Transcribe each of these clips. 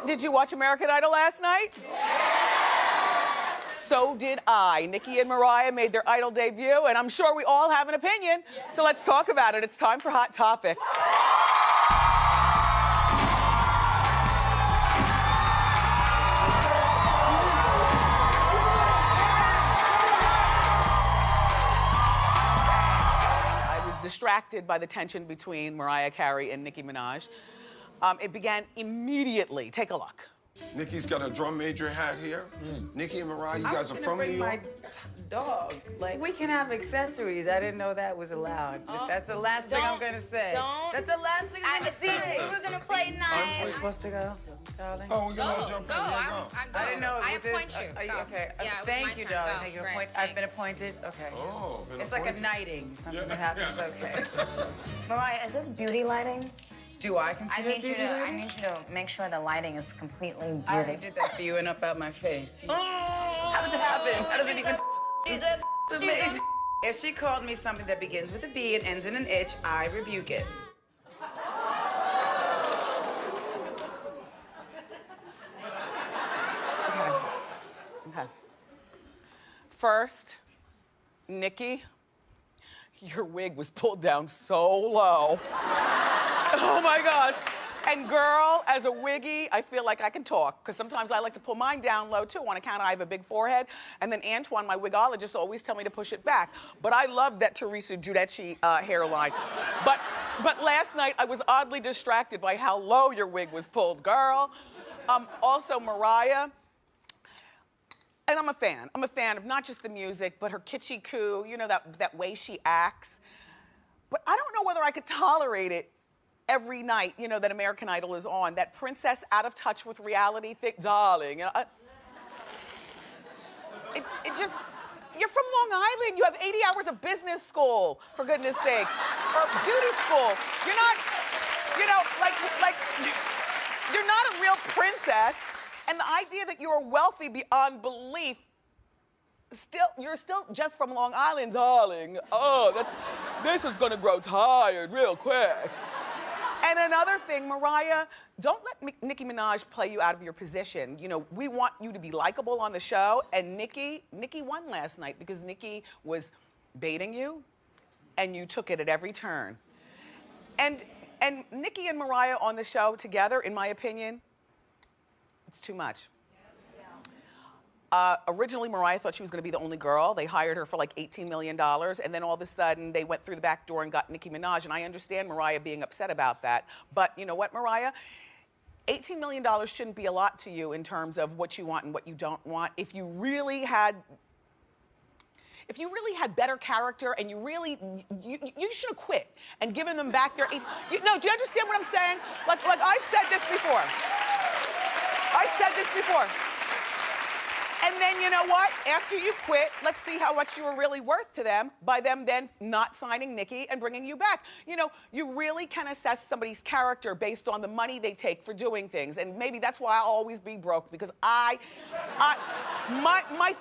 Did you watch American Idol last night? Yeah! So did I. Nikki and Mariah made their Idol debut, and I'm sure we all have an opinion. Yeah. So let's talk about it. It's time for Hot Topics. I was distracted by the tension between Mariah Carey and Nicki Minaj. It began immediately. Take a look. Nikki's got a drum major hat here. Nikki and Mariah, you guys are from New York? Dog. Like, we can have accessories. I didn't know that was allowed. Oh, that's the last thing I'm gonna say. That's the last thing I'm gonna say. We were gonna play nice. We're supposed to go, darling? Oh, we're gonna jump in. I didn't know it was this. Are you okay. Yeah, thank you, darling. Thank you. I've been appointed. Okay. Oh, it's like a knighting. Something that happens. Okay. Mariah, is this beauty lighting? Do I consider beauty lighting? I need you to make sure the lighting is completely beauty. I already did that for you and up out my face. How does it happen? How does it even? It's amazing. If she called me something that begins with a B and ends in an itch, I rebuke it. Okay. First, Nikki, your wig was pulled down so low. Oh my gosh. And girl, as a wiggy, I feel like I can talk, because sometimes I like to pull mine down low too on account I have a big forehead. And then Antoine, my wigologist, always tell me to push it back. But I love that Teresa Giudice hairline. But last night I was oddly distracted by how low your wig was pulled, girl. Also, Mariah, and I'm a fan. I'm a fan of not just the music, but her kitschy coo, you know, that way she acts. But I don't know whether I could tolerate it every night, you know, that American Idol is on. That princess out of touch with reality thing, darling. You know, it just, you're from Long Island. You have 80 hours of business school, for goodness sakes, or beauty school. You're not, you know, like, you're not a real princess. And the idea that you're wealthy beyond belief, you're still just from Long Island, darling. Oh, this is gonna grow tired real quick. And another thing, Mariah, don't let Nicki Minaj play you out of your position. You know, we want you to be likable on the show, and Nicki won last night because Nicki was baiting you, and you took it at every turn. And Nicki and Mariah on the show together, in my opinion, it's too much. Originally, Mariah thought she was gonna be the only girl. They hired her for like $18 million, and then all of a sudden, they went through the back door and got Nicki Minaj, and I understand Mariah being upset about that. But you know what, Mariah? $18 million shouldn't be a lot to you in terms of what you want and what you don't want. If you really had better character and you should have quit and given them back their, no, do you understand what I'm saying? Like I've said this before. I've said this before. And then, you know what? After you quit, let's see how much you were really worth to them by them then not signing Nicki and bringing you back. You know, you really can assess somebody's character based on the money they take for doing things. And maybe that's why I'll always be broke, because my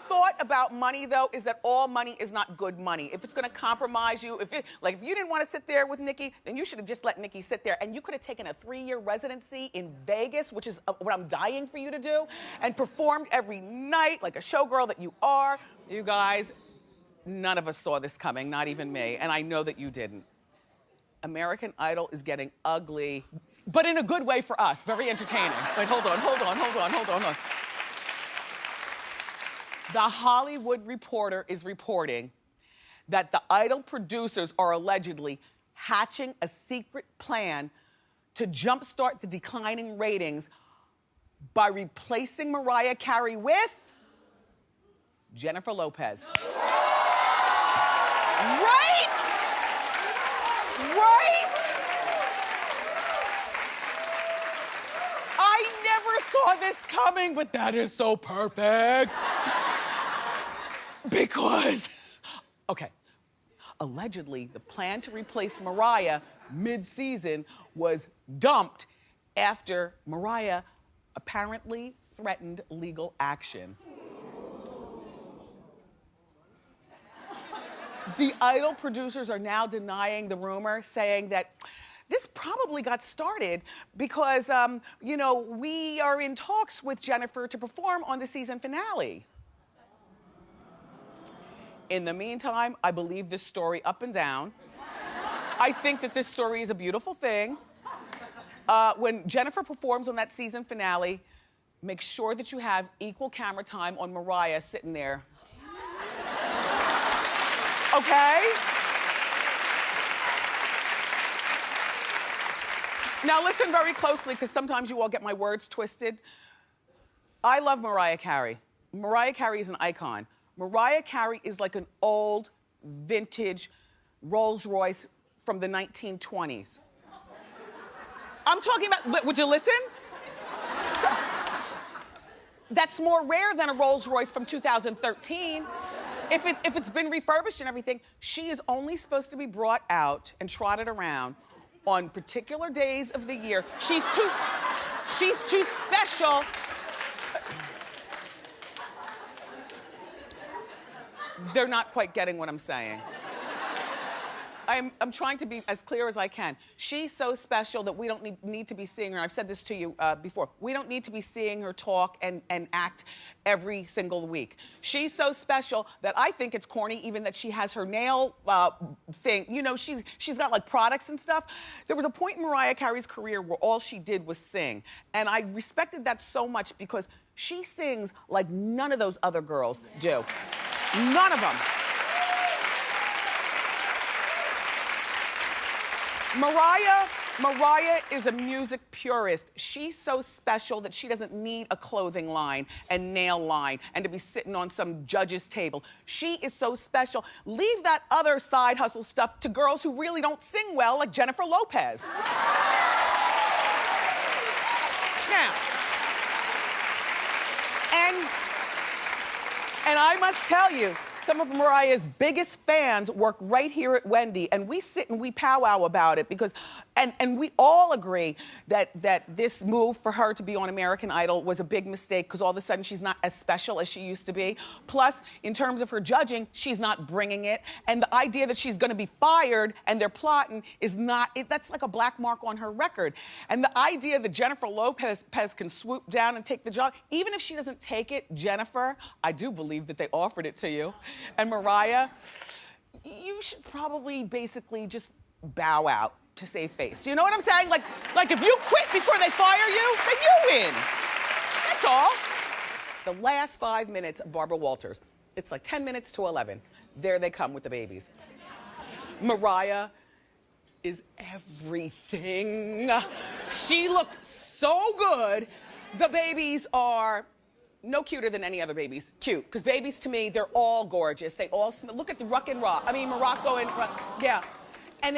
thought about money, though, is that all money is not good money. If it's gonna compromise you, if you didn't want to sit there with Nicki, then you should have just let Nicki sit there, and you could have taken a 3-year residency in Vegas, which is what I'm dying for you to do, and performed every night like a showgirl that you are. You guys, none of us saw this coming, not even me, and I know that you didn't. American Idol is getting ugly, but in a good way for us, very entertaining. Wait, hold on. The Hollywood Reporter is reporting that the Idol producers are allegedly hatching a secret plan to jumpstart the declining ratings by replacing Mariah Carey with Jennifer Lopez. Right? I never saw this coming, but that is so perfect. Because, okay, allegedly, the plan to replace Mariah mid-season was dumped after Mariah apparently threatened legal action. The Idol producers are now denying the rumor, saying that this probably got started because, you know, we are in talks with Jennifer to perform on the season finale. In the meantime, I believe this story up and down. I think that this story is a beautiful thing. When Jennifer performs on that season finale, make sure that you have equal camera time on Mariah sitting there. Okay? Now listen very closely, because sometimes you all get my words twisted. I love Mariah Carey. Mariah Carey is an icon. Mariah Carey is like an old, vintage Rolls Royce from the 1920s. I'm talking about, would you listen? So, that's more rare than a Rolls Royce from 2013. If it's been refurbished and everything, she is only supposed to be brought out and trotted around on particular days of the year. She's too special. They're not quite getting what I'm saying. I'm trying to be as clear as I can. She's so special that we don't need to be seeing her. I've said this to you before. We don't need to be seeing her talk and act every single week. She's so special that I think it's corny even that she has her nail thing. You know, she's got like products and stuff. There was a point in Mariah Carey's career where all she did was sing. And I respected that so much because she sings like none of those other girls do. None of them. Mariah is a music purist. She's so special that she doesn't need a clothing line and nail line and to be sitting on some judge's table. She is so special. Leave that other side hustle stuff to girls who really don't sing well, like Jennifer Lopez. Now, and I must tell you, some of Mariah's biggest fans work right here at Wendy, and we sit and we powwow about it because, and we all agree that this move for her to be on American Idol was a big mistake because all of a sudden she's not as special as she used to be. Plus, in terms of her judging, she's not bringing it, and the idea that she's gonna be fired and they're plotting is not, that's like a black mark on her record. And the idea that Jennifer Lopez can swoop down and take the job, even if she doesn't take it, Jennifer, I do believe that they offered it to you. And Mariah, you should probably basically just bow out to save face. Do you know what I'm saying? Like if you quit before they fire you, then you win. That's all. The last 5 minutes of Barbara Walters. It's like 10 minutes to 11. There they come with the babies. Mariah is everything. She looked so good. The babies are no cuter than any other babies. Cute, because babies to me, they're all gorgeous. They all smell. Look at the Morocco and yeah. And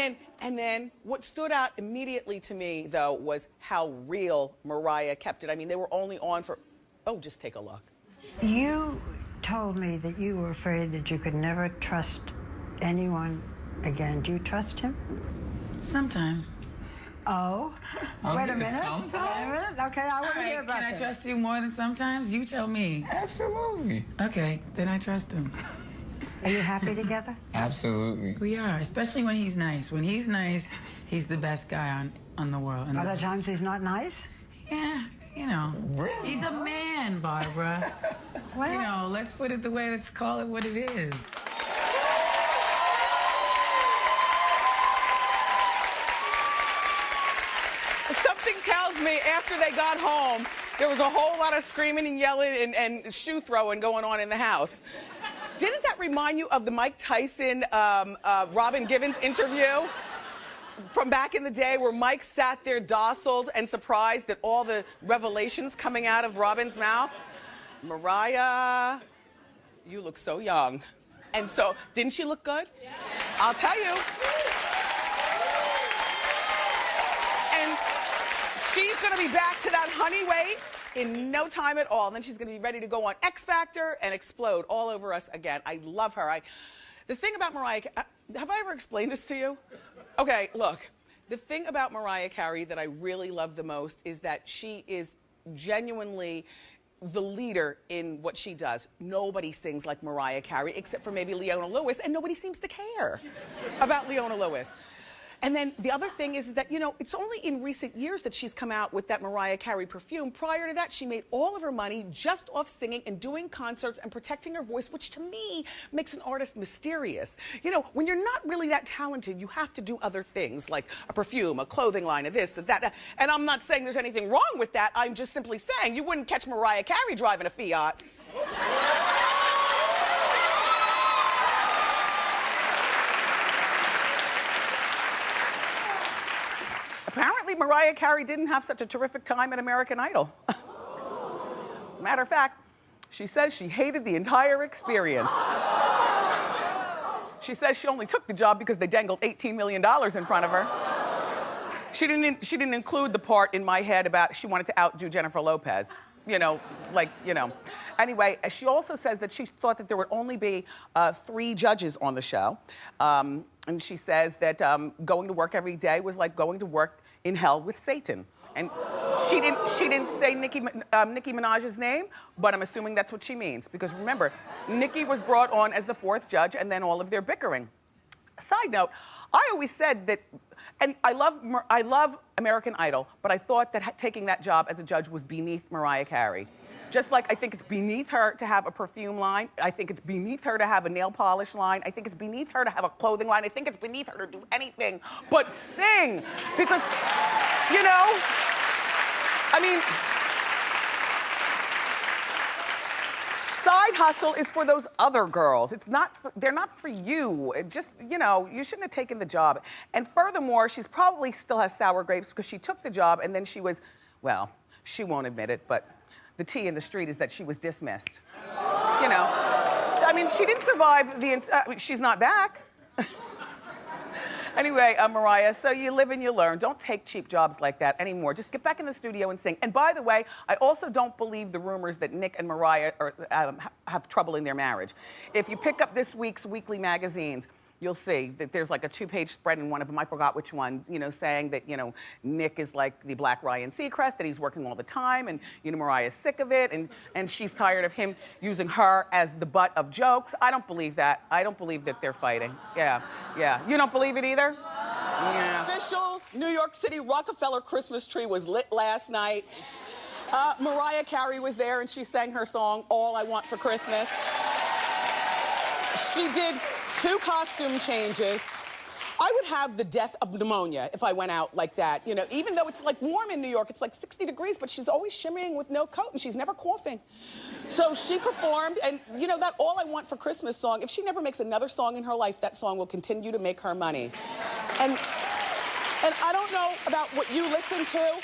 then what stood out immediately to me though was how real Mariah kept it. I mean, they were only on for, oh, just take a look. You told me that you were afraid that you could never trust anyone again. Do you trust him? Sometimes. Oh, wait a minute. Sometimes? Okay, I want to hear about Can I this. trust you more than sometimes? You tell me. Absolutely. Okay, then I trust him. Are you happy together? Absolutely. We are, especially when he's nice. When he's nice, he's the best guy on the world. Other times he's not nice? Yeah, you know. Really? He's a man, Barbara. Well, You know, let's put it the way, let's call it what it is. Something tells me after they got home, there was a whole lot of screaming and yelling and shoe throwing going on in the house. Didn't that remind you of the Mike Tyson, Robin Givens interview from back in the day where Mike sat there docile and surprised at all the revelations coming out of Robin's mouth? Mariah, you look so young. And so, didn't she look good? Yeah. I'll tell you. And she's gonna be back to that honey weight in no time at all. And then she's gonna be ready to go on X Factor and explode all over us again. I love her. The thing about Mariah, have I ever explained this to you? Okay, look. The thing about Mariah Carey that I really love the most is that she is genuinely the leader in what she does. Nobody sings like Mariah Carey except for maybe Leona Lewis, and nobody seems to care about Leona Lewis. And then the other thing is that, you know, it's only in recent years that she's come out with that Mariah Carey perfume. Prior to that, she made all of her money just off singing and doing concerts and protecting her voice, which to me makes an artist mysterious. You know, when you're not really that talented, you have to do other things like a perfume, a clothing line, a this, a that. And I'm not saying there's anything wrong with that. I'm just simply saying you wouldn't catch Mariah Carey driving a Fiat. Apparently, Mariah Carey didn't have such a terrific time at American Idol. Matter of fact, she says she hated the entire experience. She says she only took the job because they dangled $18 million in front of her. She didn't include the part in my head about she wanted to outdo Jennifer Lopez. You know, like, you know. Anyway, she also says that she thought that there would only be 3 judges on the show. And she says that going to work every day was like going to work in hell with Satan. And she didn't say Nicki Minaj's name, but I'm assuming that's what she means. Because remember, Nicki was brought on as the 4th judge and then all of their bickering. Side note, I always said that, and I love American Idol, but I thought that taking that job as a judge was beneath Mariah Carey. Just like I think it's beneath her to have a perfume line. I think it's beneath her to have a nail polish line. I think it's beneath her to have a clothing line. I think it's beneath her to do anything but sing. Because, you know, I mean, side hustle is for those other girls. It's not they're not for you. It just, you know, you shouldn't have taken the job. And furthermore, she's probably still has sour grapes because she took the job and then she was, well, she won't admit it, but the tea in the street is that she was dismissed. You know, I mean, she didn't survive she's not back. Anyway, Mariah, so you live and you learn. Don't take cheap jobs like that anymore. Just get back in the studio and sing. And by the way, I also don't believe the rumors that Nick and Mariah have trouble in their marriage. If you pick up this week's weekly magazines, you'll see that there's like a 2-page spread in one of them, I forgot which one, you know, saying that, you know, Nick is like the Black Ryan Seacrest, that he's working all the time, and, you know, Mariah's sick of it, and she's tired of him using her as the butt of jokes. I don't believe that. I don't believe that they're fighting. Yeah. You don't believe it either? Yeah. Official New York City Rockefeller Christmas tree was lit last night. Mariah Carey was there and she sang her song, All I Want for Christmas. She did 2 costume changes. I would have the death of pneumonia if I went out like that. You know, even though it's like warm in New York, it's like 60 degrees, but she's always shimmying with no coat and she's never coughing. So she performed, and you know, that All I Want for Christmas song, if she never makes another song in her life, that song will continue to make her money. And I don't know about what you listen to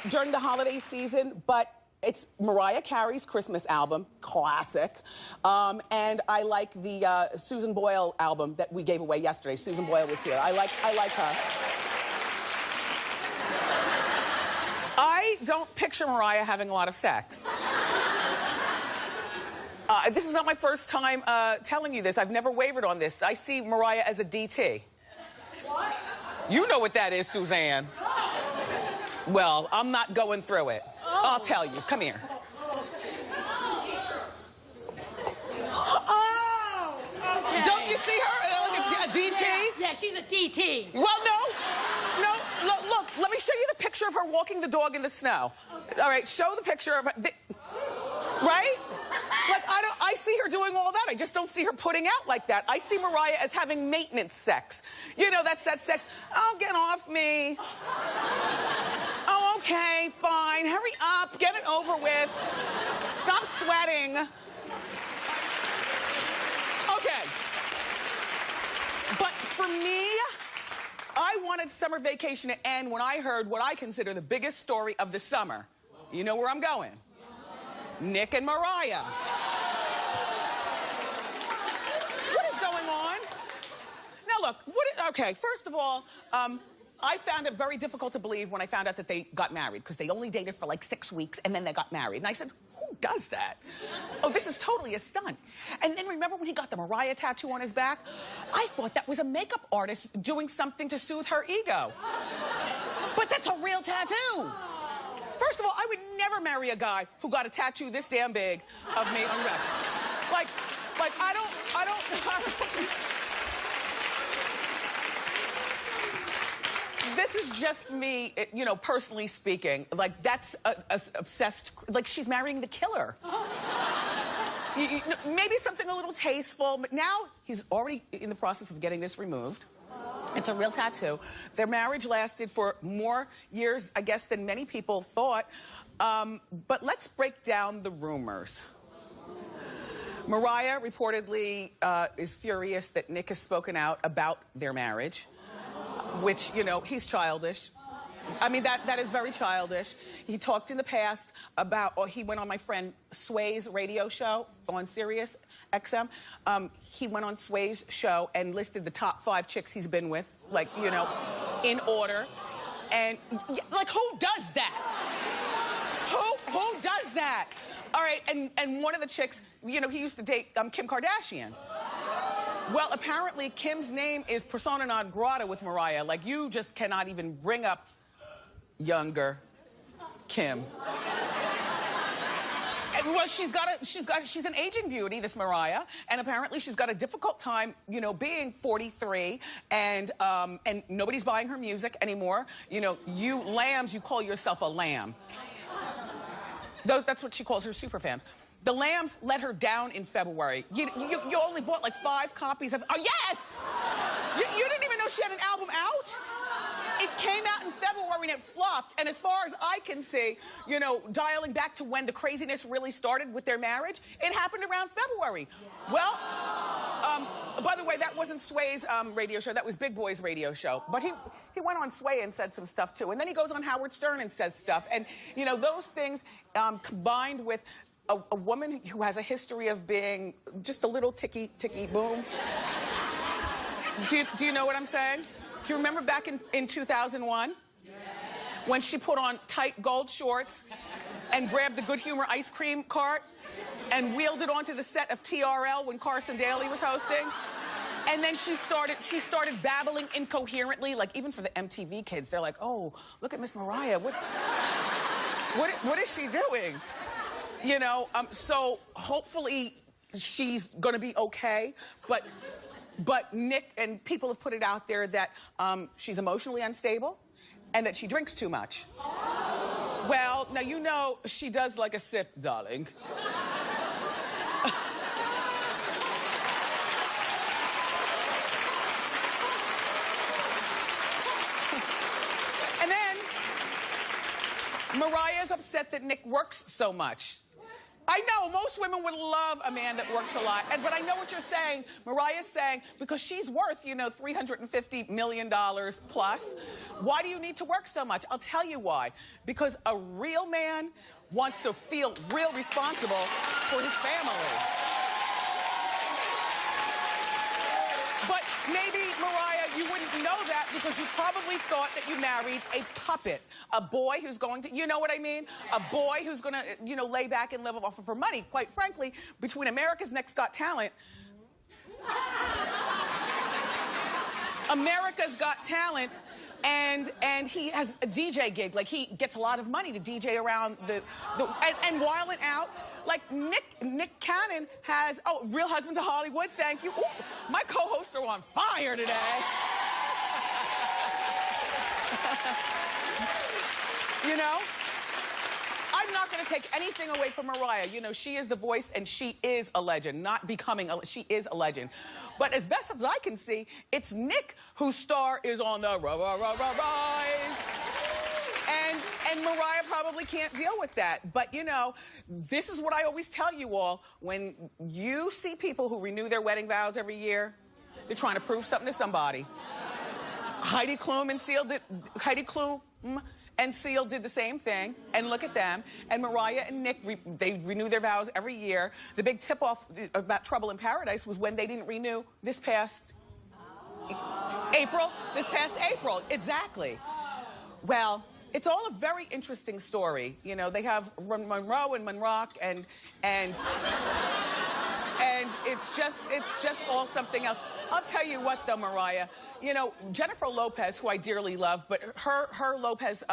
during the holiday season, but it's Mariah Carey's Christmas album, classic. And I like the Susan Boyle album that we gave away yesterday. Susan Boyle was here. I like her. I don't picture Mariah having a lot of sex. This is not my first time telling you this. I've never wavered on this. I see Mariah as a DT. What? You know what that is, Suzanne. Well, I'm not going through it. I'll tell you. Come here. Oh, okay. Don't you see her? A DT? Yeah, she's a DT. Well, no. Look, let me show you the picture of her walking the dog in the snow. All right, show the picture of her. Right? Like, I see her doing all that. I just don't see her putting out like that. I see Mariah as having maintenance sex. You know, that's that sex. Oh, get off me. Oh, okay, fine. Hurry up. Get it over with. Stop sweating. Okay. But for me, I wanted summer vacation to end when I heard what I consider the biggest story of the summer. You know where I'm going? Nick and Mariah. What is going on? Now look, okay, first of all, I found it very difficult to believe when I found out that they got married, because they only dated for like 6 weeks and then they got married. And I said, who does that? Oh, this is totally a stunt. And then remember when he got the Mariah tattoo on his back? I thought that was a makeup artist doing something to soothe her ego. But that's a real tattoo. First of all, I would never marry a guy who got a tattoo this damn big of me on his back. Like, I don't. This is just me, you know, personally speaking. Like, that's a obsessed, like, she's marrying the killer. Maybe something a little tasteful, but now he's already in the process of getting this removed. It's a real tattoo. Their marriage lasted for more years, I guess, than many people thought. But let's break down the rumors. Mariah reportedly is furious that Nick has spoken out about their marriage, which, you know, he's childish. I mean, that is very childish. He talked in the past about, or he went on my friend Sway's radio show on Sirius XM. He went on Sway's show and listed the top 5 chicks he's been with, like, you know, in order. And, like, who does that? Who does that? All right, and one of the chicks, you know, he used to date Kim Kardashian. Well, apparently Kim's name is persona non grata with Mariah. Like, you just cannot even bring up younger Kim. And, well, she's an aging beauty, this Mariah, and apparently she's got a difficult time, you know, being 43, and nobody's buying her music anymore. You know, you lambs, you call yourself a lamb. That's what she calls her superfans. The lambs let her down in February. You only bought like 5 copies of, oh yes! You didn't even know she had an album out? It came out in February and it flopped. And as far as I can see, you know, dialing back to when the craziness really started with their marriage, it happened around February. Well, by the way, that wasn't Sway's radio show. That was Big Boy's radio show. But he went on Sway and said some stuff too. And then he goes on Howard Stern and says stuff. And, you know, those things combined with a woman who has a history of being just a little ticky boom. Do you know what I'm saying? Do you remember back in 2001? Yes. When she put on tight gold shorts and grabbed the Good Humor ice cream cart and wheeled it onto the set of TRL when Carson Daly was hosting? And then she started babbling incoherently, like even for the MTV kids, they're like, oh, look at Miss Mariah, what is she doing? You know, so hopefully she's gonna be okay, but Nick and people have put it out there that she's emotionally unstable and that she drinks too much. Well, now you know she does like a sip, darling. And then Mariah's upset that Nick works so much. I know, most women would love a man that works a lot. But I know what you're saying. Mariah's saying, because she's worth, you know, $350 million plus. Why do you need to work so much? I'll tell you why. Because a real man wants to feel real responsible for his family. But maybe, Mariah, you wouldn't know that because you probably thought that you married a puppet. A boy who's going to, you know what I mean? A boy who's going to, you know, lay back and live off of her money. Quite frankly, between America's Next Got Talent, and he has a DJ gig. Like, he gets a lot of money to DJ around and wilding out. Like, Nick Cannon has, oh, Real Husbands of Hollywood, thank you. Ooh, my co-hosts are on fire today. You know? I'm not going to take anything away from Mariah. You know, she is the voice and she is a legend. Not becoming she is a legend. But as best as I can see, it's Nick whose star is on the rise. And Mariah probably can't deal with that. But, you know, this is what I always tell you all. When you see people who renew their wedding vows every year, they're trying to prove something to somebody. Heidi Klum and Seal did the same thing, and look at them. And Mariah and Nick, they renew their vows every year. The big tip-off about Trouble in Paradise was when they didn't renew this past April. This past April, exactly. Well, it's all a very interesting story. You know, they have Monroe and Monrock, and it's just all something else. I'll tell you what, though, Mariah. You know, Jennifer Lopez, who I dearly love, but her Lopez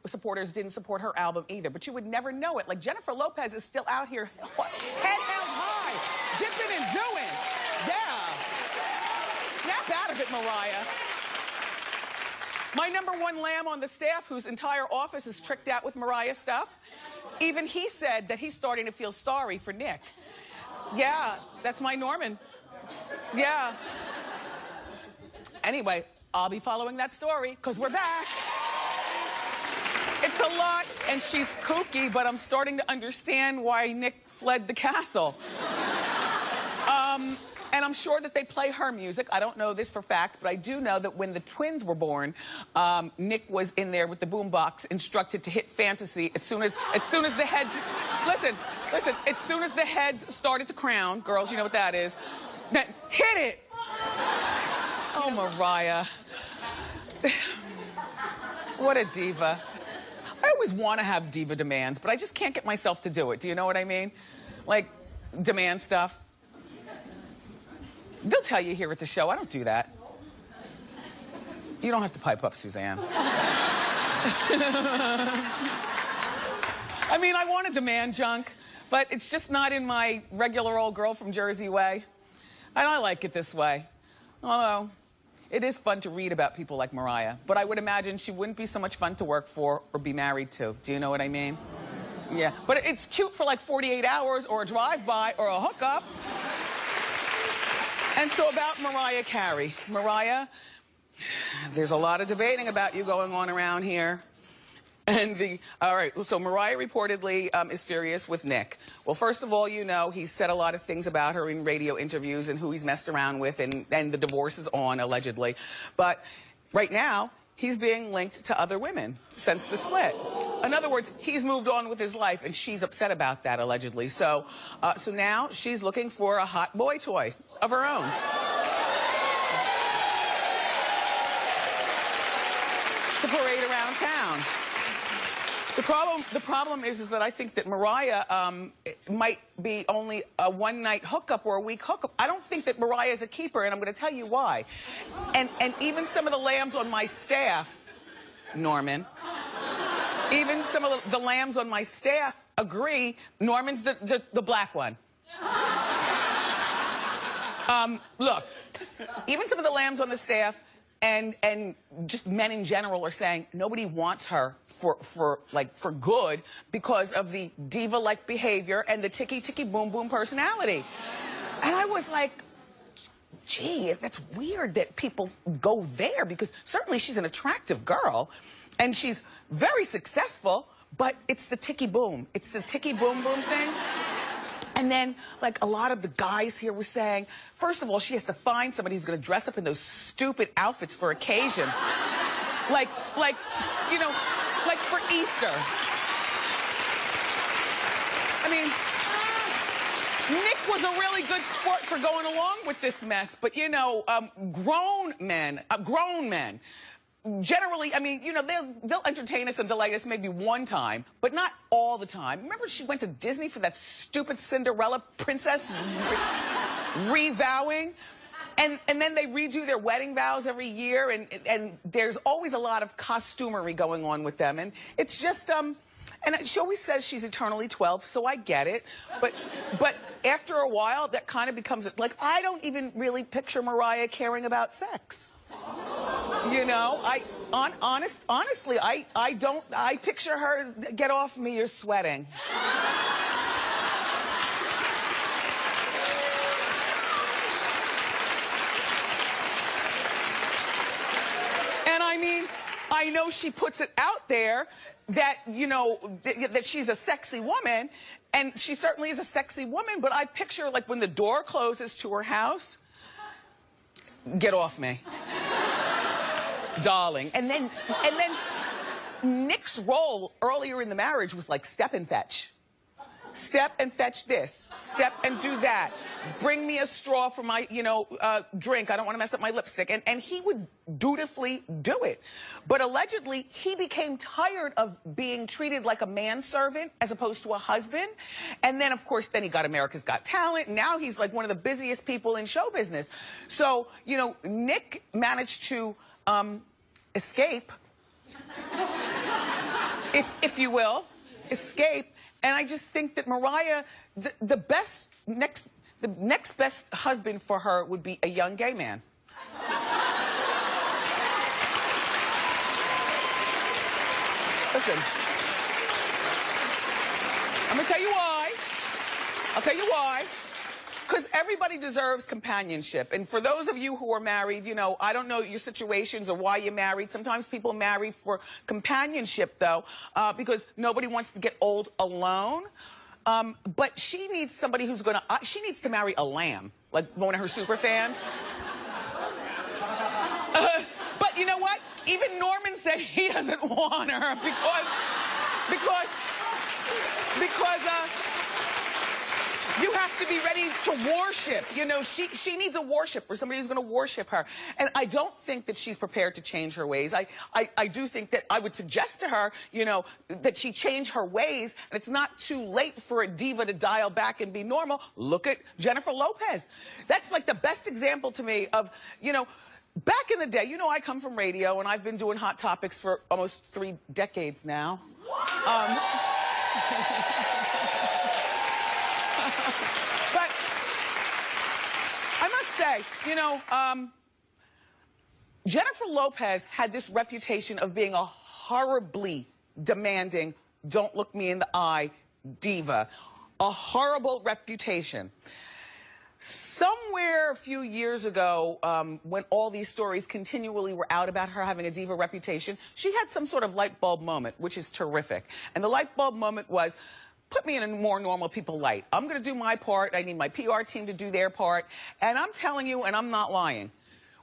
supporters didn't support her album either. But you would never know it. Like, Jennifer Lopez is still out here, head held high, dipping and doing. Yeah. Snap out of it, Mariah. My #1 lamb on the staff, whose entire office is tricked out with Mariah stuff, even he said that he's starting to feel sorry for Nick. Yeah, that's my Norman. Yeah. Anyway, I'll be following that story, because we're back. It's a lot, and she's kooky, but I'm starting to understand why Nick fled the castle. And I'm sure that they play her music. I don't know this for fact, but I do know that when the twins were born, Nick was in there with the boombox, instructed to hit Fantasy as soon as the heads. Listen. As soon as the heads started to crown, girls, you know what that is. Then hit it. Oh, Mariah. What a diva. I always want to have diva demands, but I just can't get myself to do it. Do you know what I mean? Like, demand stuff. They'll tell you here at the show, I don't do that. You don't have to pipe up, Suzanne. I mean, I want to demand junk, but it's just not in my regular old girl from Jersey way. And I like it this way. Although, it is fun to read about people like Mariah, but I would imagine she wouldn't be so much fun to work for or be married to. Do you know what I mean? Yeah, but it's cute for like 48 hours or a drive-by or a hookup. And so about Mariah Carey. Mariah, there's a lot of debating about you going on around here. And all right, so Mariah reportedly is furious with Nick. Well, first of all, you know, he's said a lot of things about her in radio interviews and who he's messed around with, and the divorce is on, allegedly. But right now, he's being linked to other women since the split. In other words, he's moved on with his life, and she's upset about that, allegedly. So now she's looking for a hot boy toy of her own. To parade around town. The problem is that I think that Mariah might be only a one-night hookup or a week hookup. I don't think that Mariah is a keeper, and I'm going to tell you why. And even some of the lambs on my staff, Norman, even some of the lambs on my staff agree Norman's the black one. Look, even some of the lambs on the staff and just men in general are saying nobody wants her for good because of the diva-like behavior and the ticky-ticky-boom-boom personality. And I was like, gee, that's weird that people go there, because certainly she's an attractive girl and she's very successful, but it's the ticky-boom. It's the ticky-boom-boom thing. And then, like, a lot of the guys here were saying, first of all, she has to find somebody who's going to dress up in those stupid outfits for occasions. like, you know, like for Easter. I mean, Nick was a really good sport for going along with this mess, but, you know, grown men, generally, I mean, you know, they'll entertain us and delight us maybe one time, but not all the time. Remember she went to Disney for that stupid Cinderella princess revowing? And then they redo their wedding vows every year, and there's always a lot of costumery going on with them. And it's just, and she always says she's eternally 12, so I get it. But after a while, that kind of becomes, like, I don't even really picture Mariah caring about sex. You know, honestly, I picture her as, get off me, you're sweating. And I mean, I know she puts it out there that, you know, that she's a sexy woman, and she certainly is a sexy woman, but I picture, like, when the door closes to her house, get off me. Darling. And then Nick's role earlier in the marriage was like step and fetch. Step and fetch this. Step and do that. Bring me a straw for my, you know, drink. I don't want to mess up my lipstick. And he would dutifully do it. But allegedly, he became tired of being treated like a manservant as opposed to a husband. And then, of course, then he got America's Got Talent. And now he's like one of the busiest people in show business. So, you know, Nick managed to escape, if you will, escape. And I just think that Mariah, the next best husband for her would be a young gay man. Listen. I'm gonna tell you why. I'll tell you why. Because everybody deserves companionship. And for those of you who are married, you know, I don't know your situations or why you're married. Sometimes people marry for companionship, though, because nobody wants to get old alone. But she needs somebody who's gonna, she needs to marry a lamb, like one of her super fans. But you know what? Even Norman said he doesn't want her because you have to be ready to worship. You know, she needs a worshiper, somebody who's going to worship her. And I don't think that she's prepared to change her ways. I do think that I would suggest to her, you know, that she change her ways, and it's not too late for a diva to dial back and be normal. Look at Jennifer Lopez. That's like the best example to me of, you know, back in the day, you know, I come from radio, and I've been doing Hot Topics for almost 3 decades now. But I must say, you know, Jennifer Lopez had this reputation of being a horribly demanding, don't look me in the eye diva. A horrible reputation. Somewhere a few years ago, when all these stories continually were out about her having a diva reputation, she had some sort of light bulb moment, which is terrific. And the light bulb moment was, put me in a more normal people light. I'm going to do my part. I need my PR team to do their part. And I'm telling you, and I'm not lying,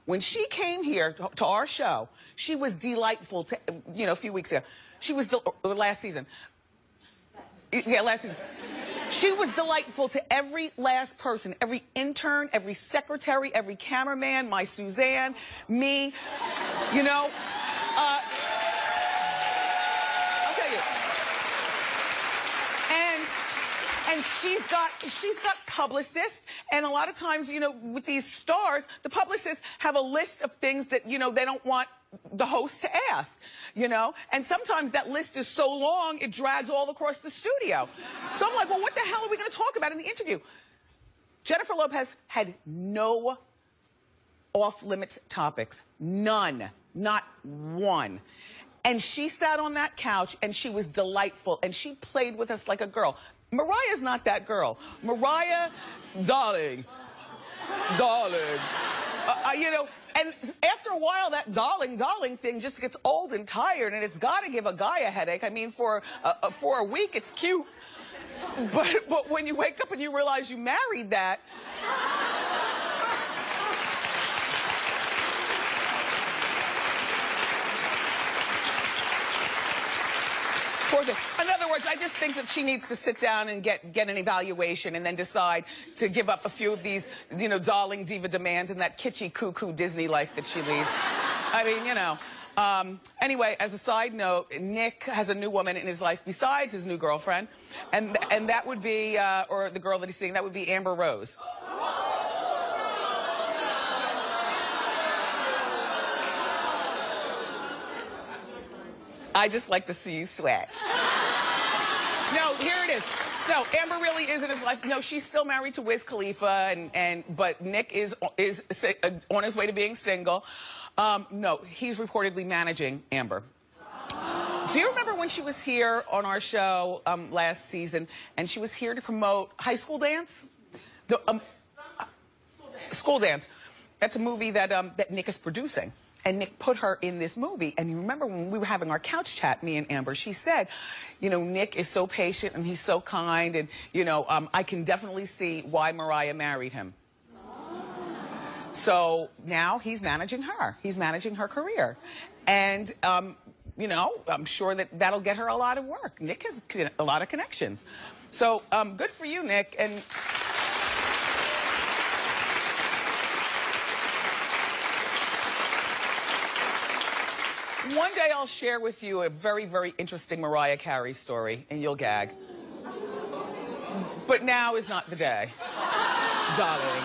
when she came here to our show, she was delightful to, you know, a few weeks ago. She was, last season. Yeah, last season. She was delightful to every last person, every intern, every secretary, every cameraman, my Suzanne, me, you know. I'll tell you. And she's got publicists, and a lot of times, you know, with these stars, the publicists have a list of things that, you know, they don't want the host to ask, you know? And sometimes that list is so long, it drags all across the studio. So I'm like, well, what the hell are we going to talk about in the interview? Jennifer Lopez had no off-limits topics. None. Not one. And she sat on that couch, and she was delightful, and she played with us like a girl. Mariah's not that girl. Mariah, darling, you know, and after a while, that darling thing just gets old and tired, and it's got to give a guy a headache. I mean, for a week, it's cute. But when you wake up and you realize you married that... In other words, I just think that she needs to sit down and get an evaluation and then decide to give up a few of these, you know, darling diva demands and that kitschy, cuckoo Disney life that she leads. I mean, you know. Anyway, as a side note, Nick has a new woman in his life besides his new girlfriend, and that would be, or the girl that he's seeing, that would be Amber Rose. I just like to see you sweat. No, here it is. No, Amber really is in his life. No, she's still married to Wiz Khalifa, but Nick is on his way to being single. No, he's reportedly managing Amber. Do you remember when she was here on our show last season, and she was here to promote High School Dance? School Dance. That's a movie that Nick is producing. And Nick put her in this movie. And you remember when we were having our couch chat, me and Amber, she said, you know, Nick is so patient and he's so kind. And, you know, I can definitely see why Mariah married him. So now he's managing her. He's managing her career. And, you know, I'm sure that that'll get her a lot of work. Nick has a lot of connections. So good for you, Nick. And... one day I'll share with you a very, very interesting Mariah Carey story, and you'll gag. But now is not the day, darling.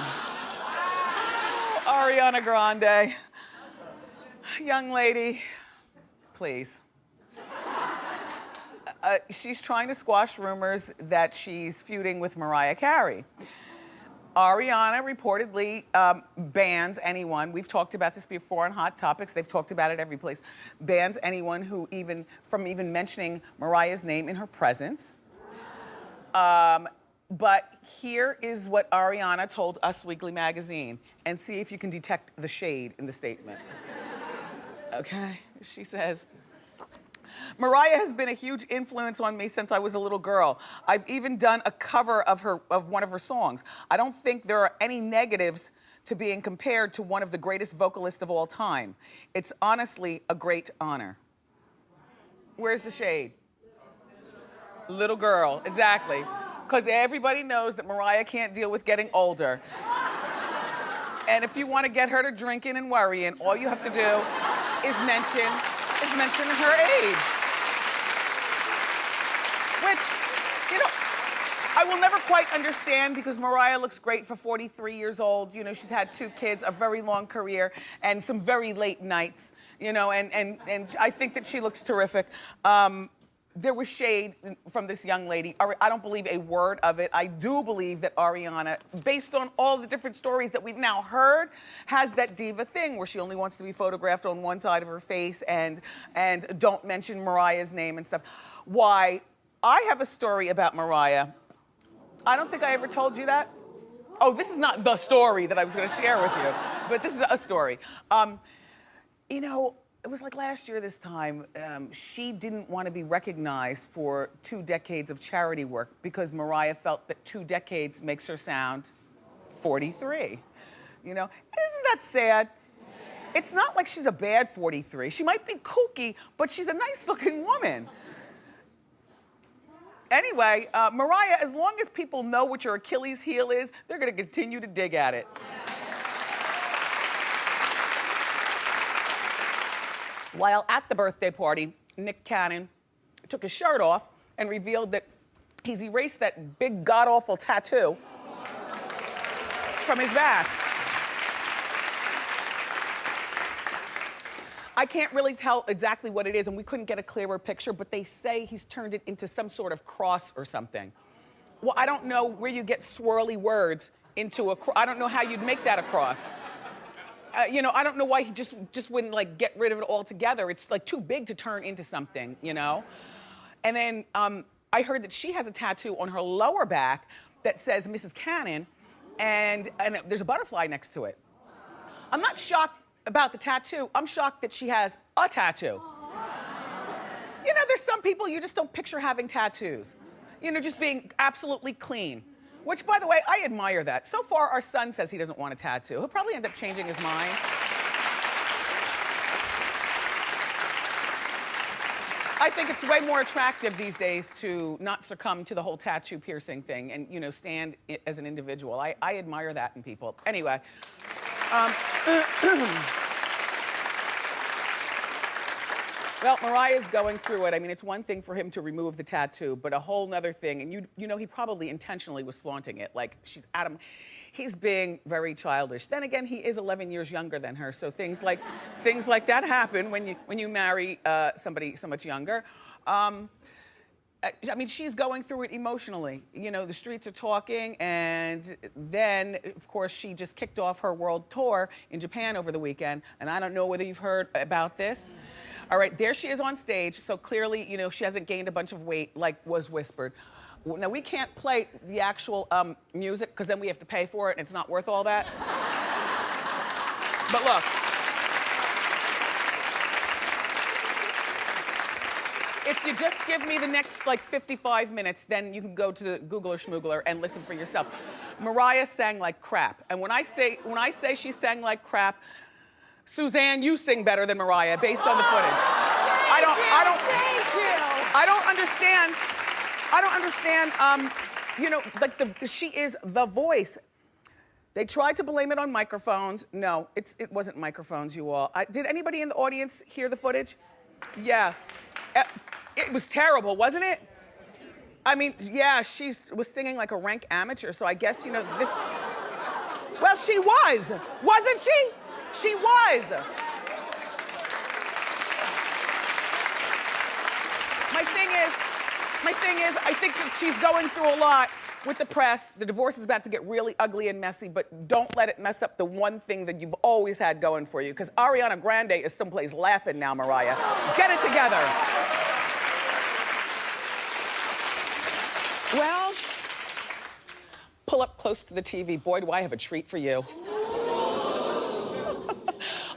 Ariana Grande. Young lady, please. She's trying to squash rumors that she's feuding with Mariah Carey. Ariana reportedly bans anyone. We've talked about this before on Hot Topics. They've talked about it every place. Bans anyone who from even mentioning Mariah's name in her presence. But here is what Ariana told Us Weekly Magazine, and see if you can detect the shade in the statement. Okay, she says, Mariah has been a huge influence on me since I was a little girl. I've even done a cover of one of her songs. I don't think there are any negatives to being compared to one of the greatest vocalists of all time. It's honestly a great honor. Where's the shade? Little girl, exactly. Because everybody knows that Mariah can't deal with getting older. And if you want to get her to drinking and worrying, all you have to do is mention her age. Which, you know, I will never quite understand because Mariah looks great for 43 years old. You know, she's had 2 kids, a very long career, and some very late nights, you know, and I think that she looks terrific. There was shade from this young lady. I don't believe a word of it. I do believe that Ariana, based on all the different stories that we've now heard, has that diva thing where she only wants to be photographed on one side of her face and don't mention Mariah's name and stuff. Why, I have a story about Mariah. I don't think I ever told you that. Oh, this is not the story that I was gonna share with you, but this is a story. You know, it was like last year this time, she didn't want to be recognized for 2 decades of charity work because Mariah felt that 2 decades makes her sound 43. You know, isn't that sad? It's not like she's a bad 43. She might be kooky, but she's a nice looking woman. Anyway, Mariah, as long as people know what your Achilles heel is, they're gonna continue to dig at it. While at the birthday party, Nick Cannon took his shirt off and revealed that he's erased that big god-awful tattoo from his back. I can't really tell exactly what it is, and we couldn't get a clearer picture, but they say he's turned it into some sort of cross or something. Well, I don't know where you get swirly words into a cross. I don't know how you'd make that a cross. You know, I don't know why he just wouldn't like get rid of it altogether. It's like too big to turn into something, you know? And then I heard that she has a tattoo on her lower back that says Mrs. Cannon, and there's a butterfly next to it. I'm not shocked about the tattoo. I'm shocked that she has a tattoo. You know, there's some people you just don't picture having tattoos. You know, just being absolutely clean. Which, by the way, I admire that. So far, our son says he doesn't want a tattoo. He'll probably end up changing his mind. I think it's way more attractive these days to not succumb to the whole tattoo piercing thing and, you know, stand as an individual. I admire that in people. Anyway. Well, Mariah's going through it. I mean, it's one thing for him to remove the tattoo, but a whole nother thing, and you know, he probably intentionally was flaunting it. Like, he's being very childish. Then again, he is 11 years younger than her, so things like that happen when you marry somebody so much younger. I mean, she's going through it emotionally. You know, the streets are talking, and then, of course, she just kicked off her world tour in Japan over the weekend, and I don't know whether you've heard about this. All right, there she is on stage, so clearly, you know, she hasn't gained a bunch of weight like was whispered. Now, we can't play the actual music, because then we have to pay for it, and it's not worth all that. But look. If you just give me the next, like, 55 minutes, then you can go to the Google or Schmoogler and listen for yourself. Mariah sang like crap, and when I say she sang like crap, Suzanne, you sing better than Mariah based on the footage. I don't understand, you know, like she is the voice. They tried to blame it on microphones. No, it wasn't microphones, you all. Did anybody in the audience hear the footage? Yeah. It was terrible, wasn't it? I mean, yeah, she was singing like a rank amateur, so I guess, you know, this... Well, she was, wasn't she? She was. My thing is, I think that she's going through a lot, with the press. The divorce is about to get really ugly and messy, but don't let it mess up the one thing that you've always had going for you, because Ariana Grande is someplace laughing now, Mariah. Get it together. Well, pull up close to the TV. Boy, do I have a treat for you.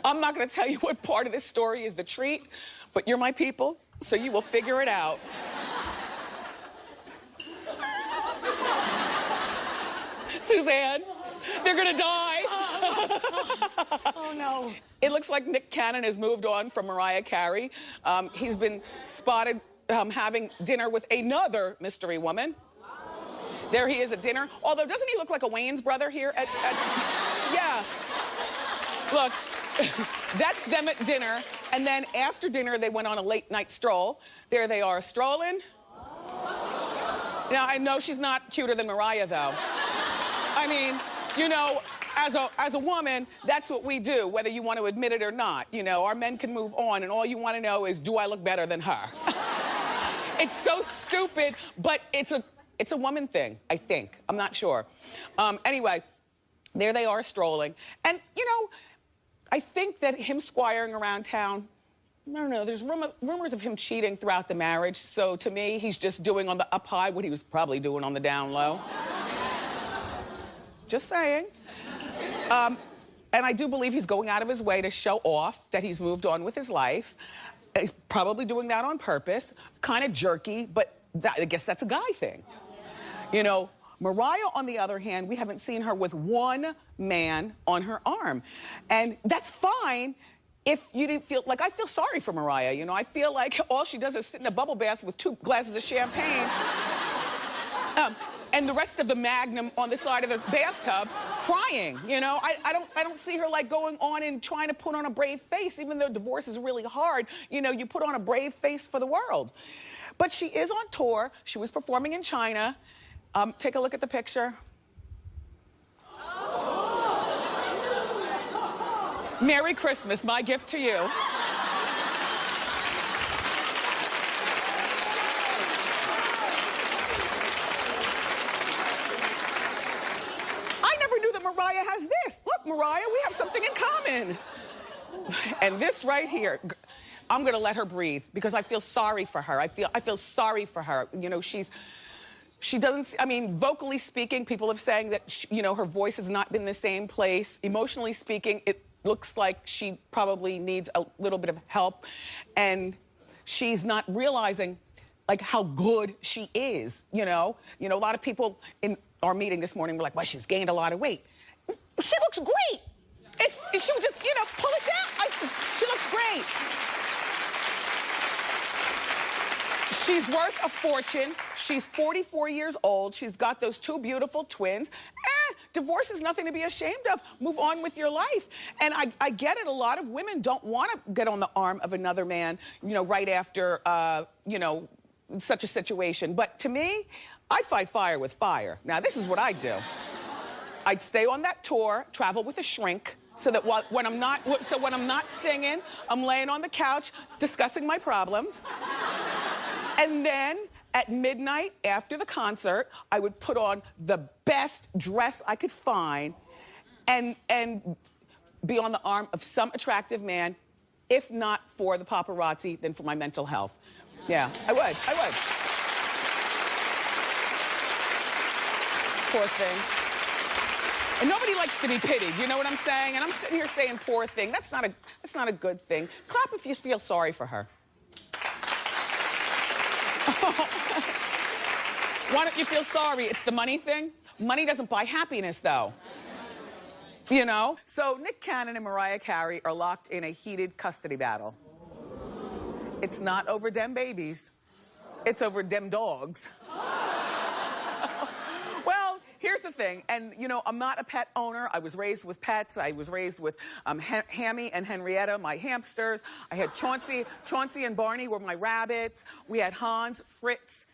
I'm not gonna tell you what part of this story is the treat, but you're my people, so you will figure it out. Suzanne, they're gonna die. Oh, no. It looks like Nick Cannon has moved on from Mariah Carey. He's been spotted having dinner with another mystery woman. There he is at dinner. Although, doesn't he look like a Wayans brother here yeah. Look, that's them at dinner. And then after dinner, they went on a late night stroll. There they are, strolling. Now, I know she's not cuter than Mariah, though. I mean, you know, as a woman, that's what we do, whether you want to admit it or not. You know, our men can move on, and all you want to know is, do I look better than her? It's so stupid, but it's a woman thing, I think. I'm not sure. Anyway, there they are strolling. And, you know, I think that him squiring around town, I don't know, there's rumors of him cheating throughout the marriage. So to me, he's just doing on the up high what he was probably doing on the down low. Just saying. And I do believe he's going out of his way to show off that he's moved on with his life. He's probably doing that on purpose. Kind of jerky, but I guess that's a guy thing. You know, Mariah, on the other hand, we haven't seen her with one man on her arm. And that's fine if you didn't feel, like, I feel sorry for Mariah, you know? I feel like all she does is sit in a bubble bath with 2 glasses of champagne. And the rest of the Magnum on the side of the bathtub crying, you know? I don't see her, like, going on and trying to put on a brave face, even though divorce is really hard. You know, you put on a brave face for the world. But she is on tour. She was performing in China. Take a look at the picture. Merry Christmas, my gift to you. I never knew that Mariah has this. Look, Mariah, we have something in common. And this right here, I'm gonna let her breathe because I feel sorry for her. I feel sorry for her. You know, she doesn't, I mean, vocally speaking, people have saying that, you know, her voice has not been the same place. Emotionally speaking, it looks like she probably needs a little bit of help. And she's not realizing, like, how good she is, you know? You know, a lot of people in our meeting this morning were like, well, she's gained a lot of weight. She looks great. If she would just, you know, pull it down, she looks great. She's worth a fortune. She's 44 years old. She's got those 2 beautiful twins. Divorce is nothing to be ashamed of. Move on with your life. And I get it. A lot of women don't want to get on the arm of another man, you know, right after, you know, such a situation. But to me, I fight fire with fire. Now, this is what I do. I'd stay on that tour, travel with a shrink, so that when I'm not singing, I'm laying on the couch discussing my problems. And then at midnight after the concert, I would put on the best dress I could find and be on the arm of some attractive man, if not for the paparazzi, then for my mental health. Yeah, I would. Poor thing. And nobody likes to be pitied, you know what I'm saying? And I'm sitting here saying poor thing. That's not a good thing. Clap if you feel sorry for her. Why don't you feel sorry? It's the money thing. Money doesn't buy happiness, though. You know? So Nick Cannon and Mariah Carey are locked in a heated custody battle. It's not over dem babies. It's over dem dogs. Well, here's the thing. And, you know, I'm not a pet owner. I was raised with pets. I was raised with Hammy and Henrietta, my hamsters. I had Chauncey and Barney were my rabbits. We had Hans, Fritz,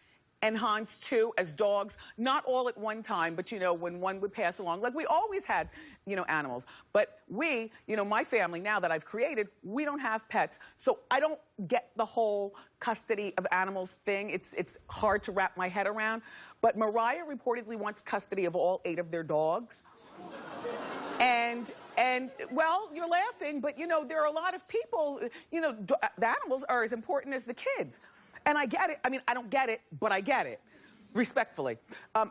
and Hans too, as dogs, not all at one time, but you know, when one would pass along. Like we always had, you know, animals. But we, you know, my family now that I've created, we don't have pets. So I don't get the whole custody of animals thing. It's hard to wrap my head around. But Mariah reportedly wants custody of all 8 of their dogs. And well, you're laughing, but you know, there are a lot of people, you know, the animals are as important as the kids. And I get it. I mean, I don't get it, but I get it, respectfully.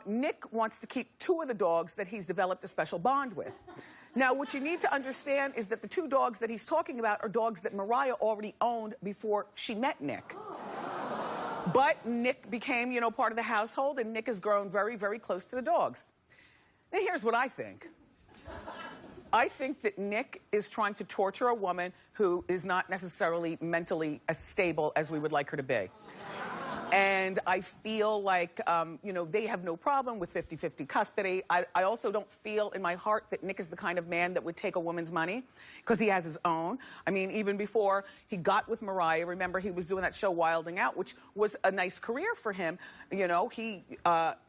Nick wants to keep 2 of the dogs that he's developed a special bond with. Now, what you need to understand is that the 2 dogs that he's talking about are dogs that Mariah already owned before she met Nick. But Nick became, you know, part of the household, and Nick has grown very, very close to the dogs. Now, here's what I think. I think that Nick is trying to torture a woman who is not necessarily mentally as stable as we would like her to be. And I feel like, you know, they have no problem with 50-50 custody. I also don't feel in my heart that Nick is the kind of man that would take a woman's money, because he has his own. I mean, even before he got with Mariah, remember he was doing that show Wilding Out, which was a nice career for him. You know, he,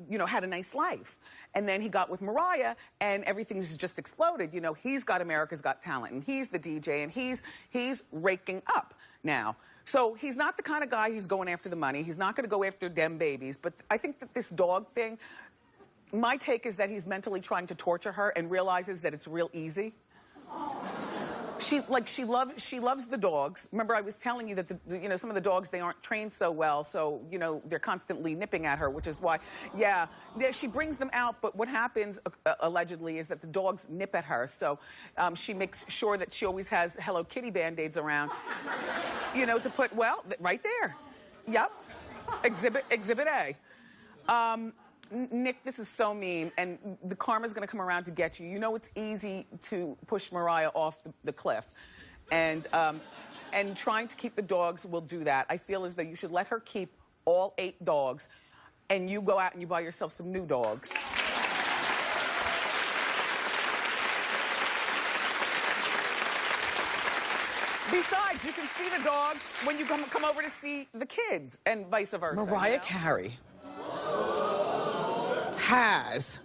you know, had a nice life. And then he got with Mariah, and everything's just exploded. You know, he's got America's Got Talent, and he's the DJ, and he's raking up now. So he's not the kind of guy who's going after the money. He's not going to go after dem babies. But I think that this dog thing, my take is that he's mentally trying to torture her and realizes that it's real easy. She loves the dogs. Remember, I was telling you that you know, some of the dogs, they aren't trained so well, so you know, they're constantly nipping at her, which is why, yeah, she brings them out. But what happens allegedly is that the dogs nip at her, so she makes sure that she always has Hello Kitty Band-Aids around, you know, to put, well, right there, yep, Exhibit A. Nick, this is so mean, and the karma's gonna come around to get you. You know it's easy to push Mariah off the cliff, and trying to keep the dogs will do that. I feel as though you should let her keep all 8 dogs, and you go out and you buy yourself some new dogs. Besides, you can see the dogs when you come over to see the kids, and vice versa. Mariah Carey has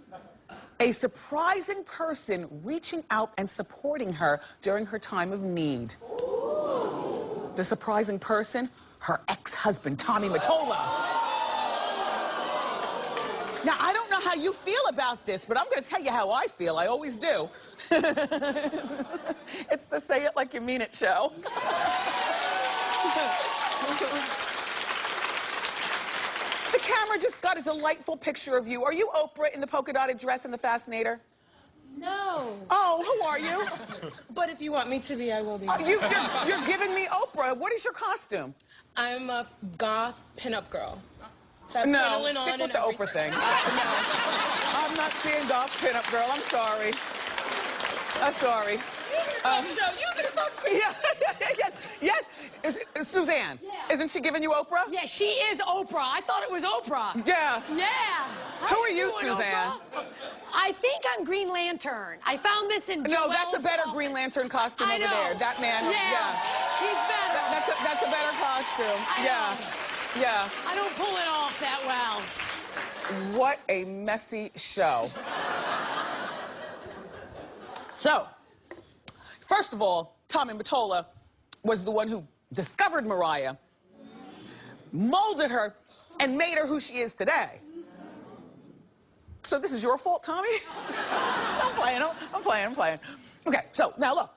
a surprising person reaching out and supporting her during her time of need. The surprising person, her ex-husband, Tommy Mottola. Now, I don't know how you feel about this, but I'm going to tell you how I feel. I always do. It's the Say It Like You Mean It show. The camera just got a delightful picture of you. Are you Oprah in the polka-dotted dress and the fascinator? No. Oh, who are you? But if you want me to be, I will be. You're giving me Oprah. What is your costume? I'm a goth pinup girl. So No, stick with the Oprah thing. No. I'm not seeing goth pinup girl. I'm sorry. I'm sorry. You can talk show. Yeah. Suzanne, Yeah. Isn't she giving you Oprah? Yeah, she is Oprah. I thought it was Oprah. Yeah. Yeah. Who are you, Suzanne? Oprah? I think I'm Green Lantern. I found this in No, that's a Joelle's better office. Green Lantern costume I over know. there. That man, Yeah. He's better. That's a better costume. I know. Yeah. I don't pull it off that well. What a messy show. So, first of all, Tommy Mottola was the one who discovered Mariah, molded her, and made her who she is today. So this is your fault, Tommy? I'm playing. Okay, so now look.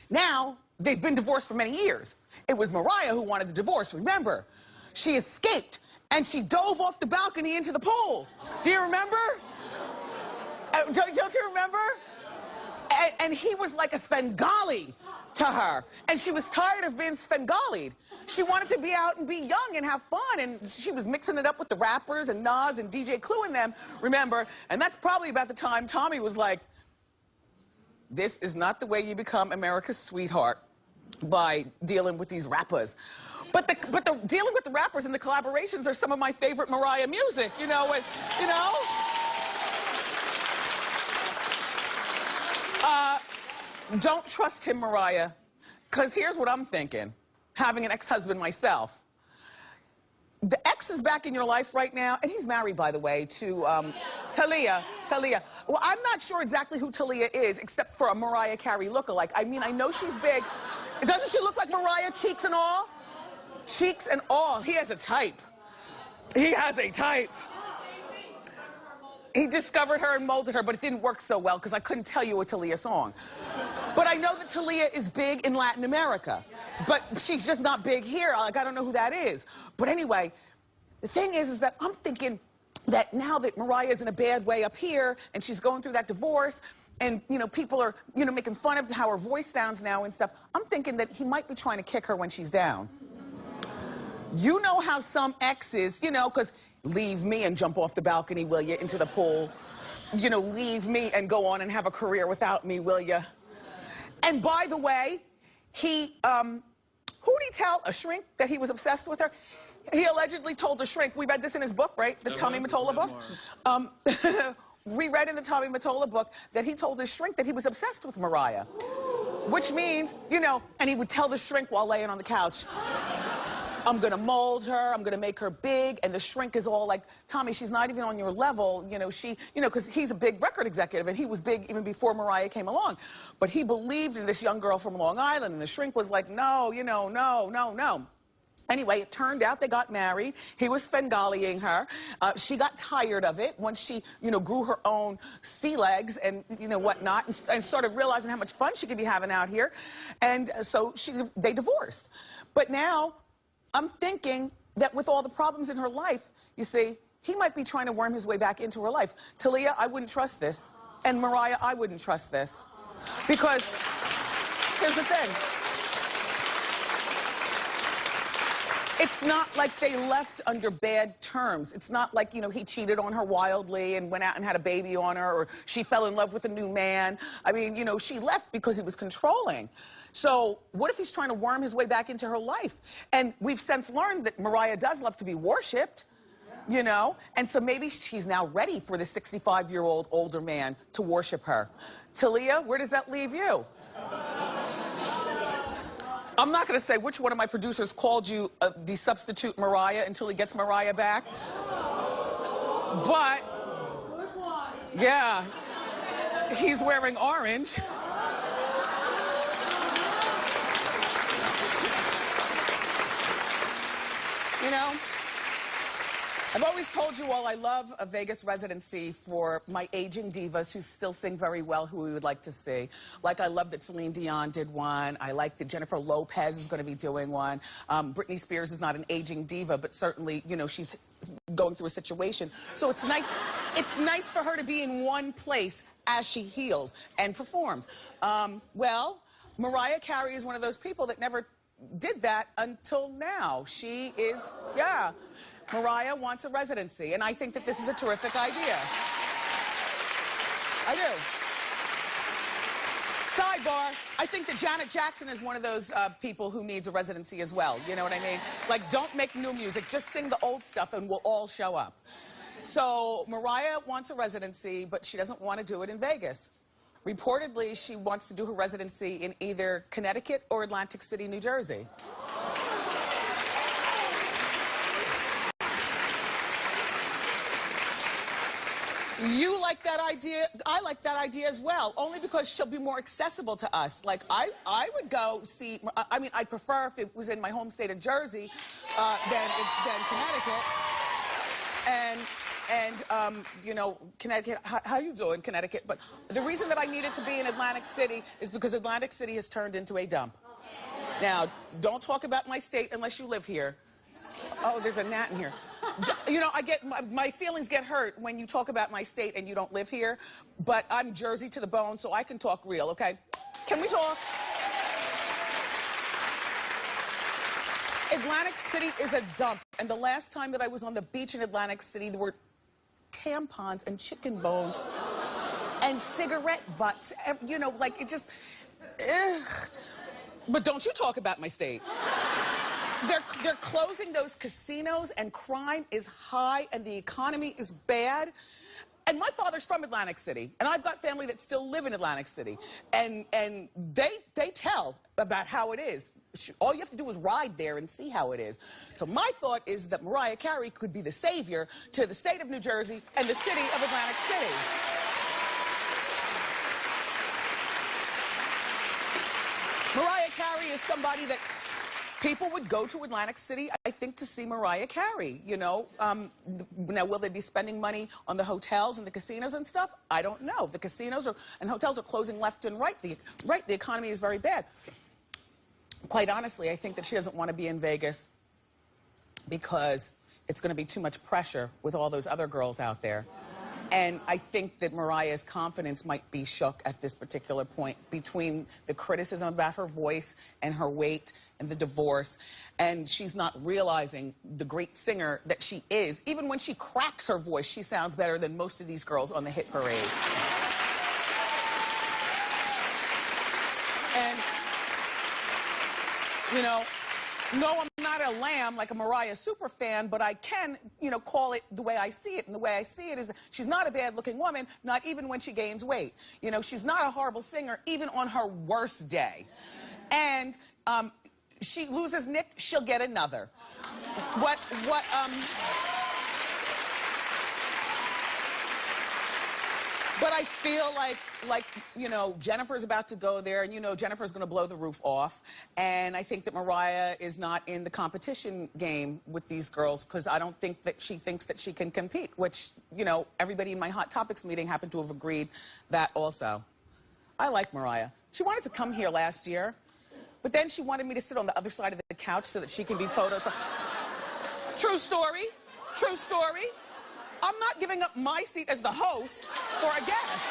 Now, they've been divorced for many years. It was Mariah who wanted the divorce, remember? She escaped, and she dove off the balcony into the pool. Do you remember? Don't you remember? And he was like a Svengali to her. And she was tired of being Svengali'd. She wanted to be out and be young and have fun, and she was mixing it up with the rappers and Nas and DJ Clue and them, remember? And that's probably about the time Tommy was like, this is not the way you become America's sweetheart, by dealing with these rappers. But the dealing with the rappers and the collaborations are some of my favorite Mariah music, you know, and, you know? Don't trust him, Mariah, because here's what I'm thinking, having an ex-husband myself. The ex ex is back in your life right now, and he's married, by the way, to Talia. Well, I'm not sure exactly who Talia is, except for a Mariah Carey lookalike. I mean, I know she's big. Doesn't she look like Mariah, cheeks and all? Cheeks and all. He has a type. He has a type. He discovered her and molded her, but it didn't work so well because I couldn't tell you a Talia song. But I know that Talia is big in Latin America, but she's just not big here. Like, I don't know who that is. But anyway, the thing is that I'm thinking that now that Mariah's in a bad way up here and she's going through that divorce and, you know, people are, you know, making fun of how her voice sounds now and stuff, I'm thinking that he might be trying to kick her when she's down. You know how some exes, you know, because leave me and jump off the balcony, will you, into the pool. You know, leave me and go on and have a career without me, will you? And by the way, he, who'd he tell, a shrink, that he was obsessed with her? He allegedly told a shrink, we read this in his book, right? The Tommy Mottola book. We read in the Tommy Mottola book that he told his shrink that he was obsessed with Mariah. Which means, you know, and he would tell the shrink while laying on the couch, I'm gonna mold her, I'm gonna make her big, and the shrink is all like, Tommy, she's not even on your level, you know, because he's a big record executive, and he was big even before Mariah came along. But he believed in this young girl from Long Island, and the shrink was like, no, you know, no. Anyway, it turned out they got married. He was Svengali-ing her. She got tired of it once she, you know, grew her own sea legs and, you know, whatnot, and started realizing how much fun she could be having out here. And so they divorced. But now, I'm thinking that with all the problems in her life, you see, he might be trying to worm his way back into her life. Talia, I wouldn't trust this. And Mariah, I wouldn't trust this. Because here's the thing. It's not like they left under bad terms. It's not like, you know, he cheated on her wildly and went out and had a baby on her, or she fell in love with a new man. I mean, you know, she left because he was controlling. So what if he's trying to worm his way back into her life? And we've since learned that Mariah does love to be worshipped, you know? And so maybe she's now ready for the 65-year-old older man to worship her. Talia, where does that leave you? I'm not going to say which one of my producers called you the substitute Mariah until he gets Mariah back. But, yeah, he's wearing orange. You know, I've always told you all I love a Vegas residency for my aging divas who still sing very well, who we would like to see. Like, I love that Celine Dion did one. I like that Jennifer Lopez is going to be doing one. Britney Spears is not an aging diva, but certainly, you know, she's going through a situation. So it's nice for her to be in one place as she heals and performs. Well, Mariah Carey is one of those people that never did that until now. She is, yeah. Mariah wants a residency, and I think that this is a terrific idea. I do. Sidebar, I think that Janet Jackson is one of those people who needs a residency as well. You know what I mean? Like, don't make new music, just sing the old stuff and we'll all show up. So Mariah wants a residency, but she doesn't want to do it in Vegas. Reportedly, she wants to do her residency in either Connecticut or Atlantic City, New Jersey. You like that idea? I like that idea as well, only because she'll be more accessible to us. Like, I would go see, I mean, I'd prefer if it was in my home state of Jersey than Connecticut. And you know, Connecticut, how you doing, Connecticut? But the reason that I needed to be in Atlantic City is because Atlantic City has turned into a dump. Now, don't talk about my state unless you live here. Oh, there's a gnat in here. You know, I get, my feelings get hurt when you talk about my state and you don't live here, but I'm Jersey to the bone, so I can talk real, okay? Can we talk? Atlantic City is a dump, and the last time that I was on the beach in Atlantic City, there were tampons and chicken bones and cigarette butts, you know, like, it just, ugh. But don't you talk about my state. They're closing those casinos, and crime is high, and the economy is bad. And my father's from Atlantic City, and I've got family that still live in Atlantic City, and they tell about how it is. all you have to do is ride there and see how it is. So my thought is that Mariah Carey could be the savior to the state of New Jersey and the city of Atlantic City. Mariah Carey is somebody that people would go to Atlantic City, I think, to see Mariah Carey, you know. Now, will they be spending money on the hotels and the casinos and stuff? I don't know. The casinos and hotels are closing left and right. The economy is very bad. Quite honestly, I think that she doesn't want to be in Vegas because it's going to be too much pressure with all those other girls out there. And I think that Mariah's confidence might be shook at this particular point between the criticism about her voice and her weight and the divorce. And she's not realizing the great singer that she is. Even when she cracks her voice, she sounds better than most of these girls on the hit parade. And, you know, no, I'm not a lamb like a Mariah super fan, but I can, you know, call it the way I see it. And the way I see it is she's not a bad-looking woman, not even when she gains weight. You know, she's not a horrible singer, even on her worst day. And she loses Nick, she'll get another. But I feel like, you know, Jennifer's about to go there, and, you know, Jennifer's going to blow the roof off. And I think that Mariah is not in the competition game with these girls because I don't think that she thinks that she can compete, which, you know, everybody in my Hot Topics meeting happened to have agreed that also. I like Mariah. She wanted to come here last year, but then she wanted me to sit on the other side of the couch so that she can be photographed. True story. True story. I'm not giving up my seat as the host for a guest.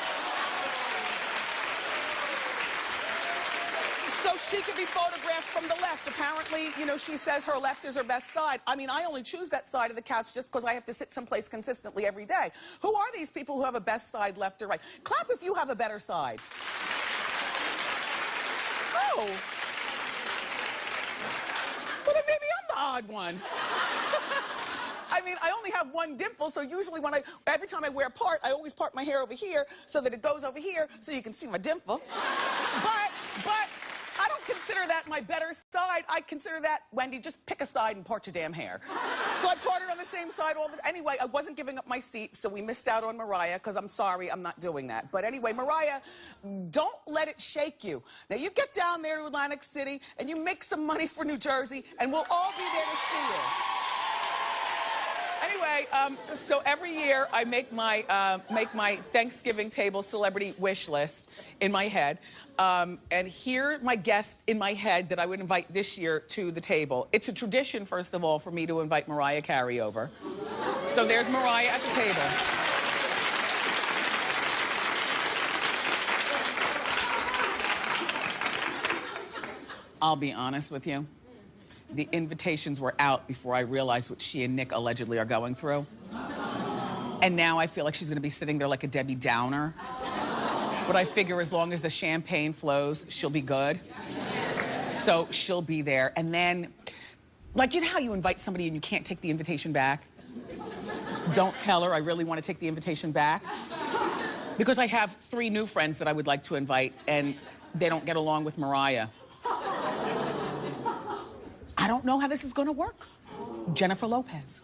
So she could be photographed from the left. Apparently, you know, she says her left is her best side. I mean, I only choose that side of the couch just because I have to sit someplace consistently every day. Who are these people who have a best side, left or right? Clap if you have a better side. Oh. Well, then maybe I'm the odd one. I mean, I only have one dimple, so usually every time I wear a part, I always part my hair over here so that it goes over here so you can see my dimple. But I don't consider that my better side. I consider that, Wendy, just pick a side and part your damn hair. So I parted on the same side all the time. Anyway, I wasn't giving up my seat, so we missed out on Mariah, because I'm sorry, I'm not doing that. But anyway, Mariah, don't let it shake you. Now, you get down there to Atlantic City, and you make some money for New Jersey, and we'll all be there to see you. Anyway, so every year I make my Thanksgiving table celebrity wish list in my head. And here are my guests in my head that I would invite this year to the table. It's a tradition, first of all, for me to invite Mariah Carey over. So there's Mariah at the table. I'll be honest with you. The invitations were out before I realized what she and Nick allegedly are going through. And now I feel like she's gonna be sitting there like a Debbie Downer. But I figure as long as the champagne flows, she'll be good. So she'll be there. And then, like, you know how you invite somebody and you can't take the invitation back? Don't tell her I really want to take the invitation back. Because I have 3 new friends that I would like to invite, and they don't get along with Mariah. I don't know how this is going to work. Jennifer Lopez.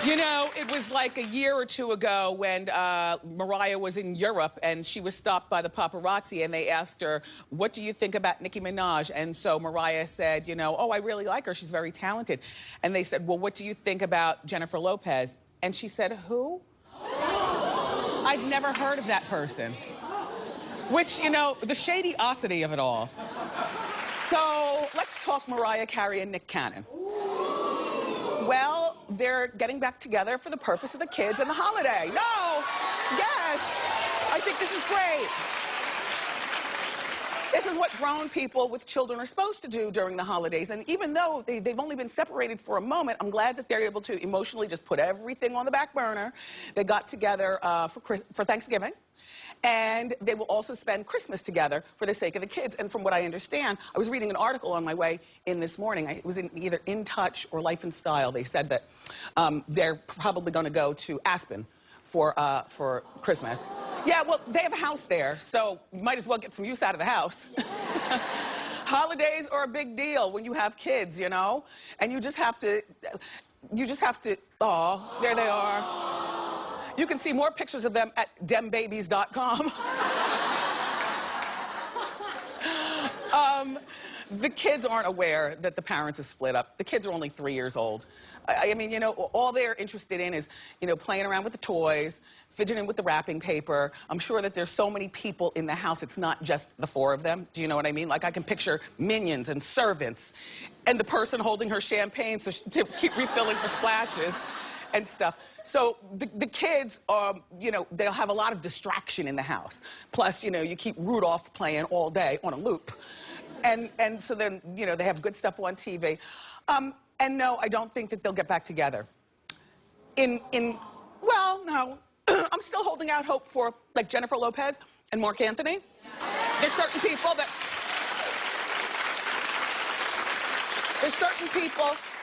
You know, it was like a year or 2 ago when Mariah was in Europe and she was stopped by the paparazzi and they asked her, what do you think about Nicki Minaj? And so Mariah said, you know, oh, I really like her. She's very talented. And they said, well, what do you think about Jennifer Lopez? And she said, who? I've never heard of that person. Which, you know, the shady-osity of it all. So let's talk Mariah Carey and Nick Cannon. Well, they're getting back together for the purpose of the kids and the holiday. No! Yes! I think this is great. This is what grown people with children are supposed to do during the holidays. And even though they've only been separated for a moment, I'm glad that they're able to emotionally just put everything on the back burner. They got together for Thanksgiving. And they will also spend Christmas together for the sake of the kids. And from what I understand, I was reading an article on my way in this morning. It was either In Touch or Life and Style. They said that they're probably going to go to Aspen for Christmas. Yeah, well, they have a house there, so you might as well get some use out of the house. Holidays are a big deal when you have kids, you know? And you just have to, aw, there they are. You can see more pictures of them at dembabies.com. The kids aren't aware that the parents are split up. The kids are only 3 years old. I mean, you know, all they're interested in is, you know, playing around with the toys, fidgeting with the wrapping paper. I'm sure that there's so many people in the house, it's not just the 4 of them. Do you know what I mean? Like, I can picture minions and servants and the person holding her champagne to keep refilling for splashes and stuff. So the kids, you know, they'll have a lot of distraction in the house. Plus, you know, you keep Rudolph playing all day on a loop. And so then, you know, they have good stuff on TV. And no, I don't think that they'll get back together. Well, no. I'm still holding out hope for, like, Jennifer Lopez and Mark Anthony. There's certain people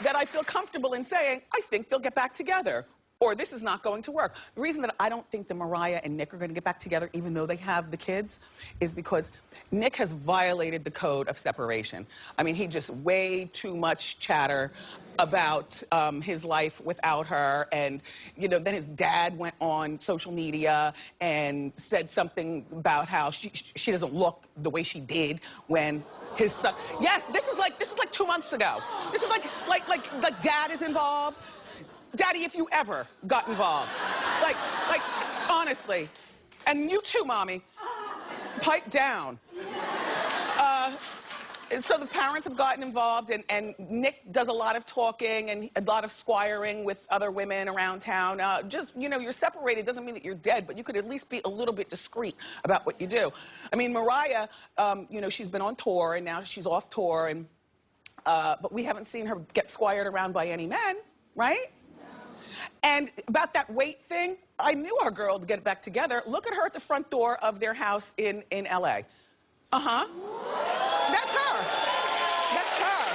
that I feel comfortable in saying, I think they'll get back together. Or this is not going to work. The reason that I don't think that Mariah and Nick are going to get back together, even though they have the kids, is because Nick has violated the code of separation. I mean, he just way too much chatter about his life without her. And, you know, then his dad went on social media and said something about how she doesn't look the way she did when his son... Yes, this is like 2 months ago. This is like dad is involved. Daddy, if you ever got involved. Like, honestly. And you too, Mommy. Pipe down. So the parents have gotten involved, and Nick does a lot of talking and a lot of squiring with other women around town. Just, you know, you're separated doesn't mean that you're dead, but you could at least be a little bit discreet about what you do. I mean, Mariah, you know, she's been on tour, and now she's off tour, and but we haven't seen her get squired around by any men, right? And about that weight thing, I knew our girl would get back together. Look at her at the front door of their house in L.A. Uh-huh. That's her. That's her.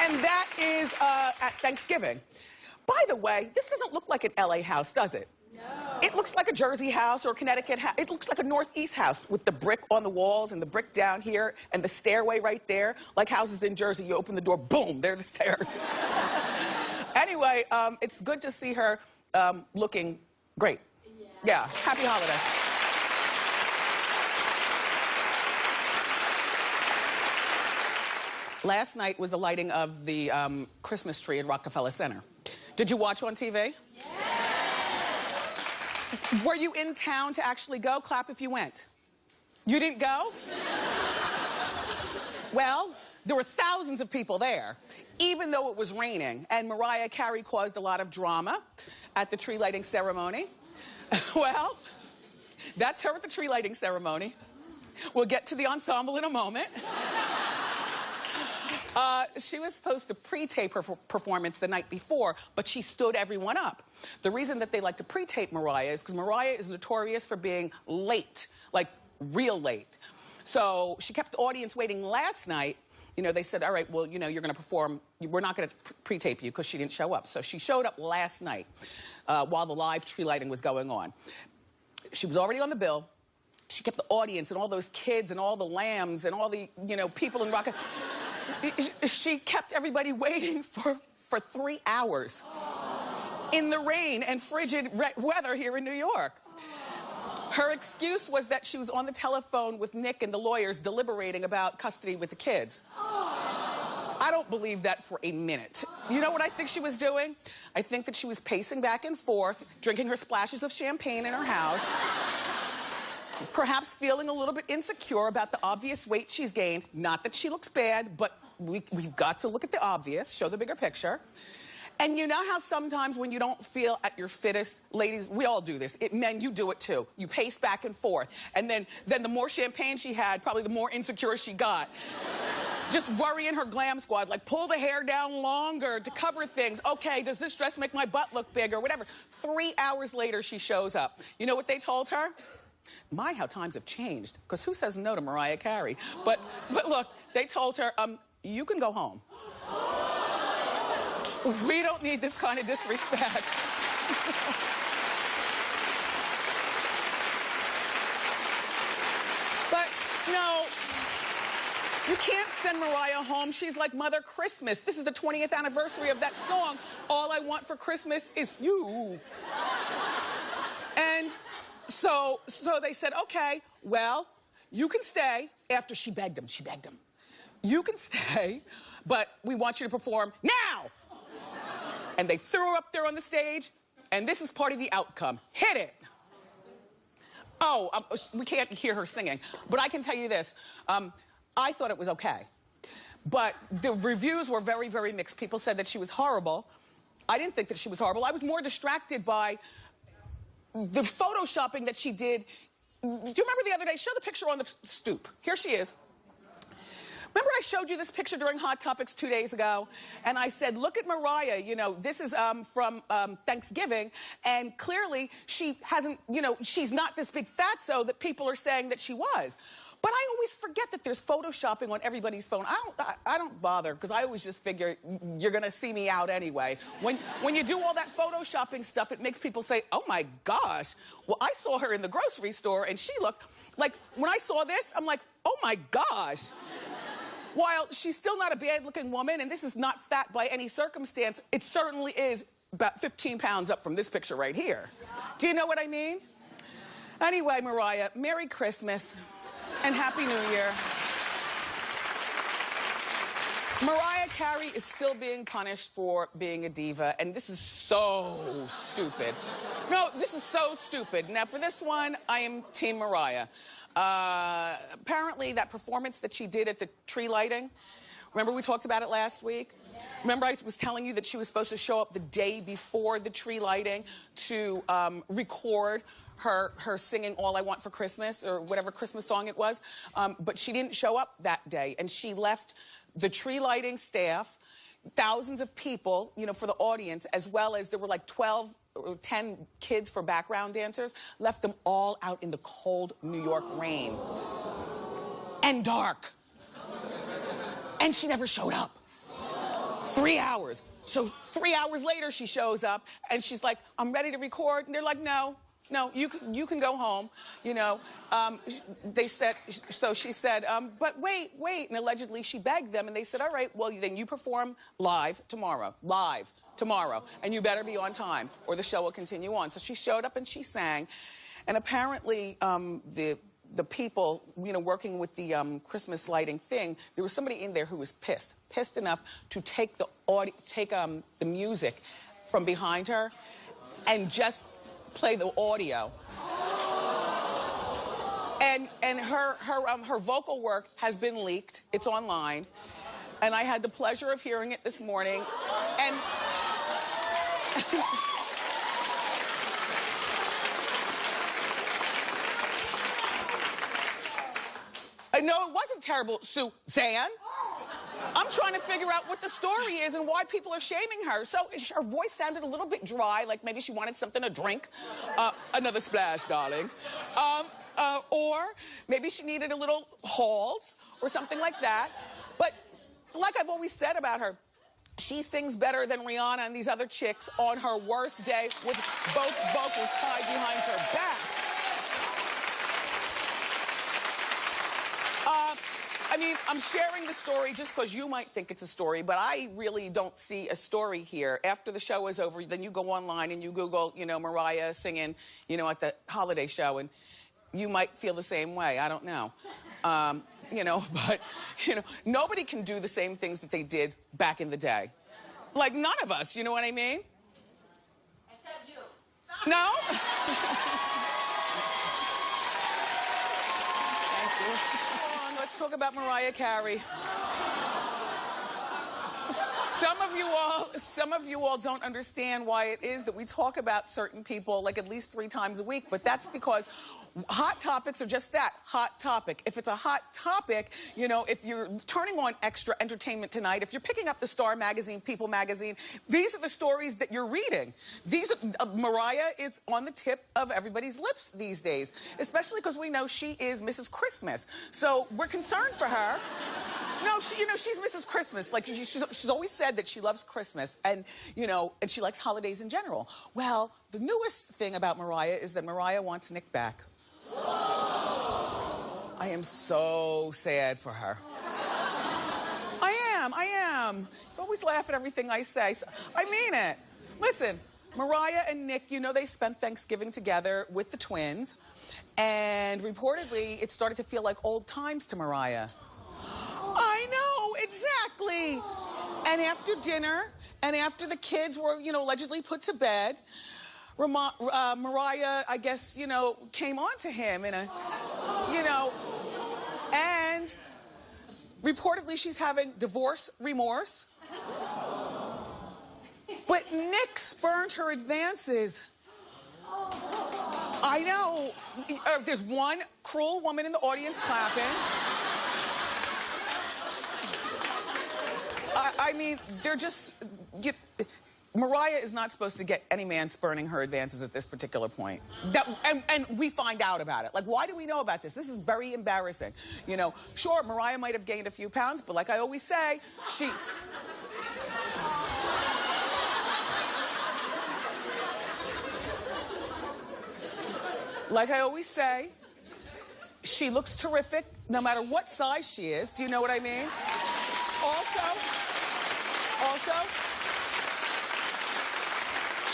And that is at Thanksgiving. By the way, this doesn't look like an L.A. house, does it? No. It looks like a Jersey house or a Connecticut house. It looks like a Northeast house with the brick on the walls and the brick down here and the stairway right there. Like houses in Jersey, you open the door, boom, there are the stairs. Anyway, it's good to see her looking great. Yeah, happy holiday. Last night was the lighting of the Christmas tree at Rockefeller Center. Did you watch on TV? Yeah. Were you in town to actually go? Clap if you went. You didn't go? Well, there were thousands of people there, even though it was raining. And Mariah Carey caused a lot of drama at the tree lighting ceremony. Well, that's her at the tree lighting ceremony. We'll get to the ensemble in a moment. She was supposed to pre-tape her performance the night before, but she stood everyone up. The reason that they like to pre-tape Mariah is because Mariah is notorious for being late, like real late. So she kept the audience waiting last night. You know, they said, all right, well, you know, you're going to perform. We're not going to pre-tape you because she didn't show up. So she showed up last night while the live tree lighting was going on. She was already on the bill. She kept the audience and all those kids and all the lambs and all the, you know, people in Rocket. She kept everybody waiting for 3 hours in the rain and frigid weather here in New York. Her excuse was that she was on the telephone with Nick and the lawyers deliberating about custody with the kids. I don't believe that for a minute. You know what I think she was doing? I think that she was pacing back and forth, drinking her splashes of champagne in her house, perhaps feeling a little bit insecure about the obvious weight she's gained. Not that she looks bad, but we've got to look at the obvious, show the bigger picture. And you know how sometimes when you don't feel at your fittest, ladies, we all do this. Men, you do it too. You pace back and forth. And then the more champagne she had, probably the more insecure she got. Just worrying her glam squad, like pull the hair down longer to cover things. Okay, does this dress make my butt look big or whatever? 3 hours later, she shows up. You know what they told her? My, how times have changed. Because who says no to Mariah Carey? But look, they told her, you can go home. We don't need this kind of disrespect. But no, you can't send Mariah home. She's like Mother Christmas. This is the 20th anniversary of that song. All I want for Christmas is you. And so they said, okay, well, you can stay. After she begged him. You can stay, but we want you to perform now. And they threw her up there on the stage, and this is part of the outcome. Hit it. Oh, we can't hear her singing, but I can tell you this. I thought it was okay, but the reviews were very, very mixed. People said that she was horrible. I didn't think that she was horrible. I was more distracted by the photoshopping that she did. Do you remember the other day? Show the picture on the stoop. Here she is. Remember I showed you this picture during Hot Topics 2 days ago? And I said, look at Mariah, you know, this is from Thanksgiving, and clearly she hasn't, you know, she's not this big fatso that people are saying that she was. But I always forget that there's photoshopping on everybody's phone. I don't bother, because I always just figure you're gonna see me out anyway. When you do all that photoshopping stuff, it makes people say, oh my gosh, well, I saw her in the grocery store and she looked like, when I saw this, I'm like, oh my gosh. While she's still not a bad-looking woman, and this is not fat by any circumstance, it certainly is about 15 pounds up from this picture right here. Do you know what I mean? Anyway, Mariah, Merry Christmas and Happy New Year. Mariah Carey is still being punished for being a diva, and this is so stupid. No, this is so stupid. Now, for this one, I am Team Mariah. Apparently, that performance that she did at the tree lighting, remember we talked about it last week? Remember I was telling you that she was supposed to show up the day before the tree lighting to record her singing All I Want for Christmas, or whatever Christmas song it was, but she didn't show up that day, and she left the tree lighting staff, thousands of people, you know, for the audience, as well as there were like 12 or 10 kids for background dancers, left them all out in the cold New York rain. And dark. And she never showed up. 3 hours. So 3 hours later, she shows up, and she's like, I'm ready to record. And they're like, no, you can go home, you know. They said, so she said, but wait. And allegedly she begged them, and they said, all right, well, then you perform live tomorrow, and you better be on time, or the show will continue on. So she showed up and she sang, and apparently the people, you know, working with the Christmas lighting thing, there was somebody in there who was pissed enough to take the music from behind her and just play the audio. And her vocal work has been leaked. It's online. And I had the pleasure of hearing it this morning. And no, it wasn't terrible, Suzanne. I'm trying to figure out what the story is and why people are shaming her. So her voice sounded a little bit dry, like maybe she wanted something to drink. Another splash, darling. Or maybe she needed a little Halls or something like that. But like I've always said about her, she sings better than Rihanna and these other chicks on her worst day with both vocals tied behind her back. I mean, I'm sharing the story just because you might think it's a story, but I really don't see a story here. After the show is over, then you go online and you Google, you know, Mariah singing, you know, at the holiday show, and you might feel the same way. I don't know. You know, but, you know, nobody can do the same things that they did back in the day. Like, none of us, you know what I mean? Except you. No? Let's talk about Mariah Carey. Some of you all don't understand why it is that we talk about certain people like at least 3 times a week, but that's because hot topics are just that, hot topic. If it's a hot topic, you know, if you're turning on Extra Entertainment Tonight, if you're picking up the Star Magazine, People Magazine, these are the stories that you're reading. These are, Mariah is on the tip of everybody's lips these days, especially because we know she is Mrs. Christmas. So we're concerned for her. No, she's Mrs. Christmas. Like, she's always said that she loves Christmas and, and she likes holidays in general. Well, the newest thing about Mariah is that Mariah wants Nick back. I am so sad for her. I am. You always laugh at everything I say. I mean it. Listen, Mariah and Nick, they spent Thanksgiving together with the twins. And reportedly, it started to feel like old times to Mariah. I know, exactly. And after dinner, and after the kids were, allegedly put to bed, Mariah, I guess, came on to him in a, and reportedly she's having divorce remorse. But Nick spurned her advances. I know. There's one cruel woman in the audience clapping. I mean, they're just... Mariah is not supposed to get any man spurning her advances at this particular point. And we find out about it. Like, why do we know about this? This is very embarrassing. Sure, Mariah might have gained a few pounds, but like I always say, she... Like I always say, she looks terrific no matter what size she is. Do you know what I mean? Also,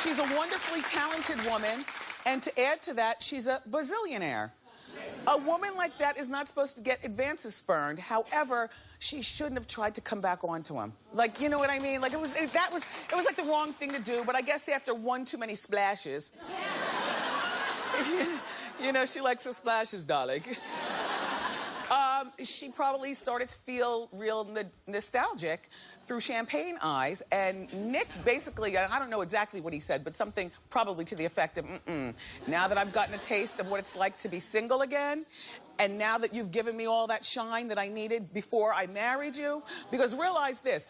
she's a wonderfully talented woman, and to add to that, she's a billionaire. A woman like that is not supposed to get advances spurned. However, she shouldn't have tried to come back onto him. Like, you know what I mean? Like, it was like the wrong thing to do, but I guess after one too many splashes... she likes her splashes, darling. She probably started to feel real nostalgic through champagne eyes, and Nick basically, I don't know exactly what he said, but something probably to the effect of, now that I've gotten a taste of what it's like to be single again, and now that you've given me all that shine that I needed before I married you, because realize this,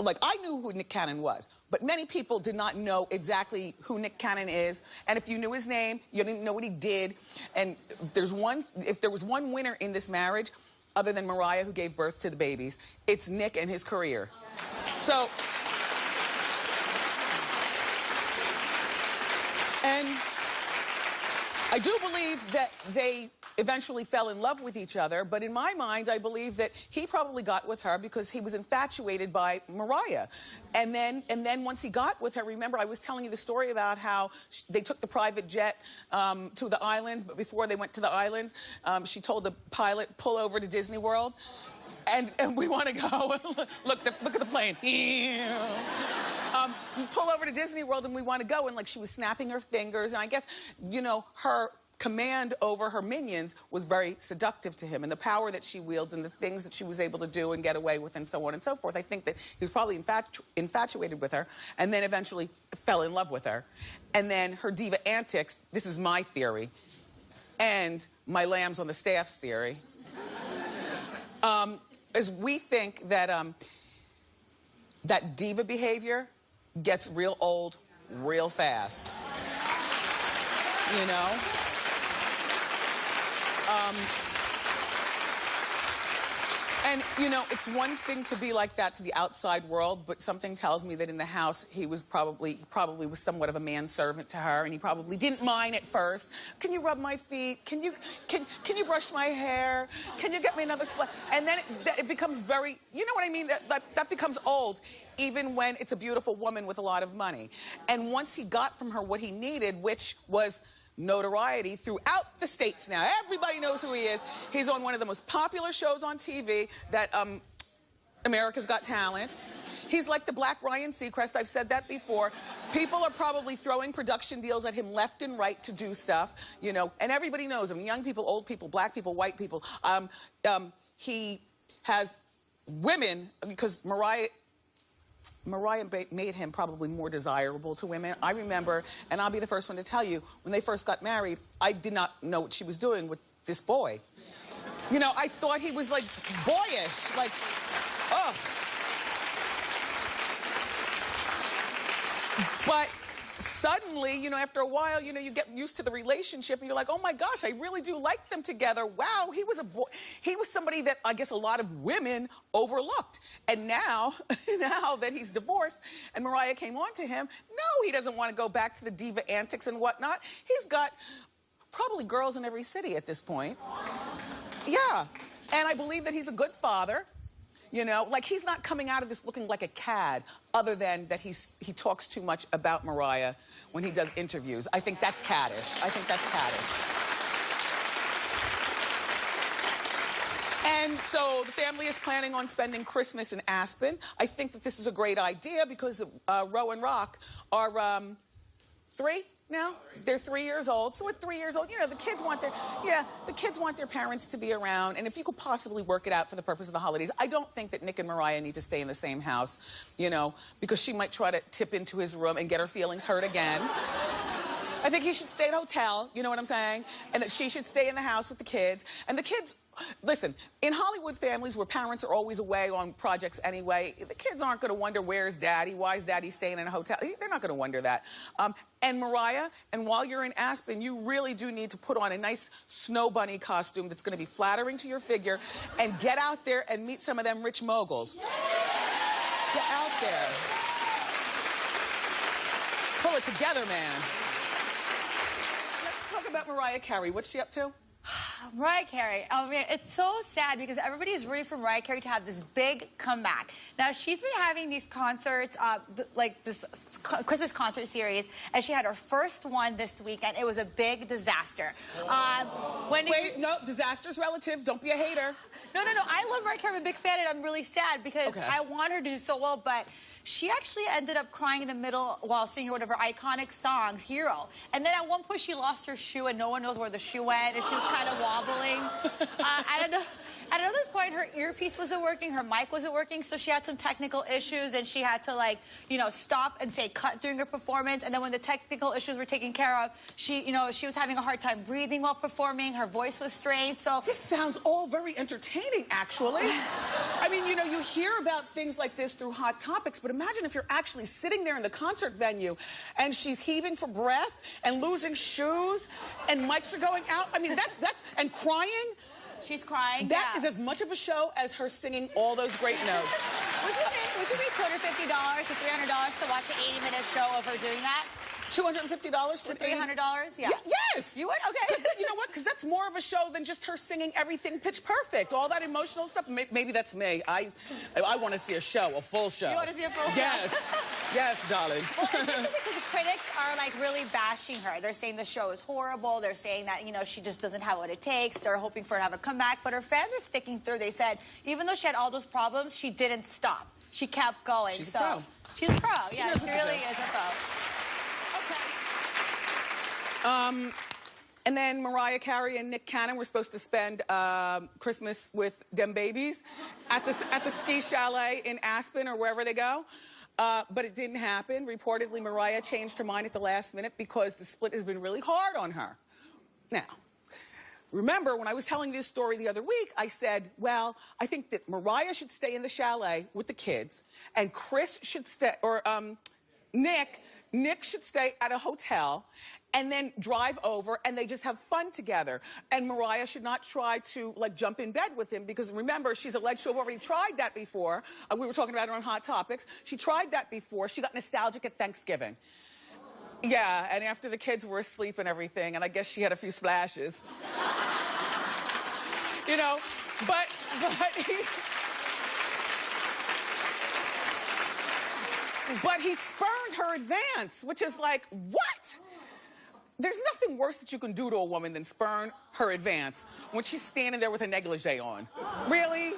like, I knew who Nick Cannon was, but many people did not know exactly who Nick Cannon is. And if you knew his name, you didn't know what he did. And if there was one winner in this marriage, other than Mariah, who gave birth to the babies, it's Nick and his career. So, and I do believe that they eventually fell in love with each other, but in my mind, I believe that he probably got with her because he was infatuated by Mariah. And then once he got with her, remember I was telling you the story about how they took the private jet to the islands, but before they went to the islands, she told the pilot, pull over to Disney World. And we want to go. Look at the plane. Pull over to Disney World and we want to go. And like she was snapping her fingers. And I guess, her command over her minions was very seductive to him, and the power that she wields and the things that she was able to do and get away with and so on and so forth. I think that he was probably infatuated with her and then eventually fell in love with her. And then her diva antics, this is my theory, and my lambs on the staff's theory, is we think that that diva behavior gets real old real fast. And, it's one thing to be like that to the outside world, but something tells me that in the house, he probably was somewhat of a manservant to her, and he probably didn't mind at first. Can you rub my feet? Can you brush my hair? Can you get me another splat? And then it becomes very, you know what I mean? That becomes old, even when it's a beautiful woman with a lot of money. And once he got from her what he needed, which was notoriety throughout the States now. Everybody knows who he is. He's on one of the most popular shows on TV, that America's Got Talent. He's like the Black Ryan Seacrest. I've said that before. People are probably throwing production deals at him left and right to do stuff, and everybody knows him. Young people, old people, black people, white people. He has women, because Mariah made him probably more desirable to women. I remember, and I'll be the first one to tell you, when they first got married, I did not know what she was doing with this boy. I thought he was, like, boyish, like, But suddenly, you know, after a while, you know, you get used to the relationship and you're like, oh my gosh, I really do like them together. Wow, he was somebody that I guess a lot of women overlooked. And now, now that he's divorced and Mariah came on to him, no, he doesn't want to go back to the diva antics and whatnot. He's got probably girls in every city at this point. Yeah, and I believe that he's a good father. You know, like he's not coming out of this looking like a cad, other than that he talks too much about Mariah when he does interviews. I think that's caddish. I think that's caddish. And so the family is planning on spending Christmas in Aspen. I think that this is a great idea because Ro and Rock are 3 now. They're 3 years old. So at 3 years old, you know, the kids want their parents to be around. And if you could possibly work it out for the purpose of the holidays, I don't think that Nick and Mariah need to stay in the same house, you know, because she might try to tip into his room and get her feelings hurt again. I think he should stay at a hotel, you know what I'm saying? And that she should stay in the house with the kids. And the kids, listen, in Hollywood families where parents are always away on projects anyway, the kids aren't going to wonder, where's Daddy? Why is Daddy staying in a hotel? They're not going to wonder that. And Mariah, and while you're in Aspen, you really do need to put on a nice snow bunny costume that's going to be flattering to your figure and get out there and meet some of them rich moguls. Get out there. Pull it together, man. Let's talk about Mariah Carey. What's she up to? Mariah Carey. I mean, it's so sad because everybody's rooting for Mariah Carey to have this big comeback. Now, she's been having these concerts, like this Christmas concert series, and she had her first one this weekend. It was a big disaster. Wait, no, disaster's relative. Don't be a hater. No. I love Mariah Carey. I'm a big fan, and I'm really sad because I want her to do so well, but she actually ended up crying in the middle while singing one of her iconic songs, Hero. And then at one point, she lost her shoe, and no one knows where the shoe went, and she was kind of wobbling. At another point, her earpiece wasn't working, her mic wasn't working, so she had some technical issues, and she had to, like, you know, stop and say cut during her performance. And then when the technical issues were taken care of, she was having a hard time breathing while performing. Her voice was strained, so... This sounds all very entertaining, actually. I mean, you know, you hear about things like this through Hot Topics, but imagine if you're actually sitting there in the concert venue and she's heaving for breath and losing shoes and mics are going out. I mean, that's and crying. She's crying. That is as much of a show as her singing all those great notes. Would you pay $250 to $300 to watch an 80-minute show of her doing that? $250 for $300? Yeah. Yes. You would? Okay. You know what? Because that's more of a show than just her singing everything pitch perfect. All that emotional stuff. Maybe that's me. I want to see a show, a full show. You want to see a full show? Yes. Yes, darling. Well, I think because the critics are, like, really bashing her. They're saying the show is horrible. They're saying that, you know, she just doesn't have what it takes. They're hoping for her to have a comeback. But her fans are sticking through. They said even though she had all those problems, she didn't stop. She kept going. She's a pro. She's a pro. Yeah, she really is a pro. And then Mariah Carey and Nick Cannon were supposed to spend Christmas with them babies at the ski chalet in Aspen or wherever they go. But it didn't happen. Reportedly, Mariah changed her mind at the last minute because the split has been really hard on her. Now, remember when I was telling this story the other week, I said, well, I think that Mariah should stay in the chalet with the kids and Chris should stay, or Nick should stay at a hotel and then drive over and they just have fun together. And Mariah should not try to, like, jump in bed with him because, remember, she's alleged to have already tried that before. We were talking about her on Hot Topics. She tried that before. She got nostalgic at Thanksgiving. Yeah, and after the kids were asleep and everything, and I guess she had a few splashes. You know, but he spurned her advance, which is like, what? There's nothing worse that you can do to a woman than spurn her advance when she's standing there with a negligee on. Really?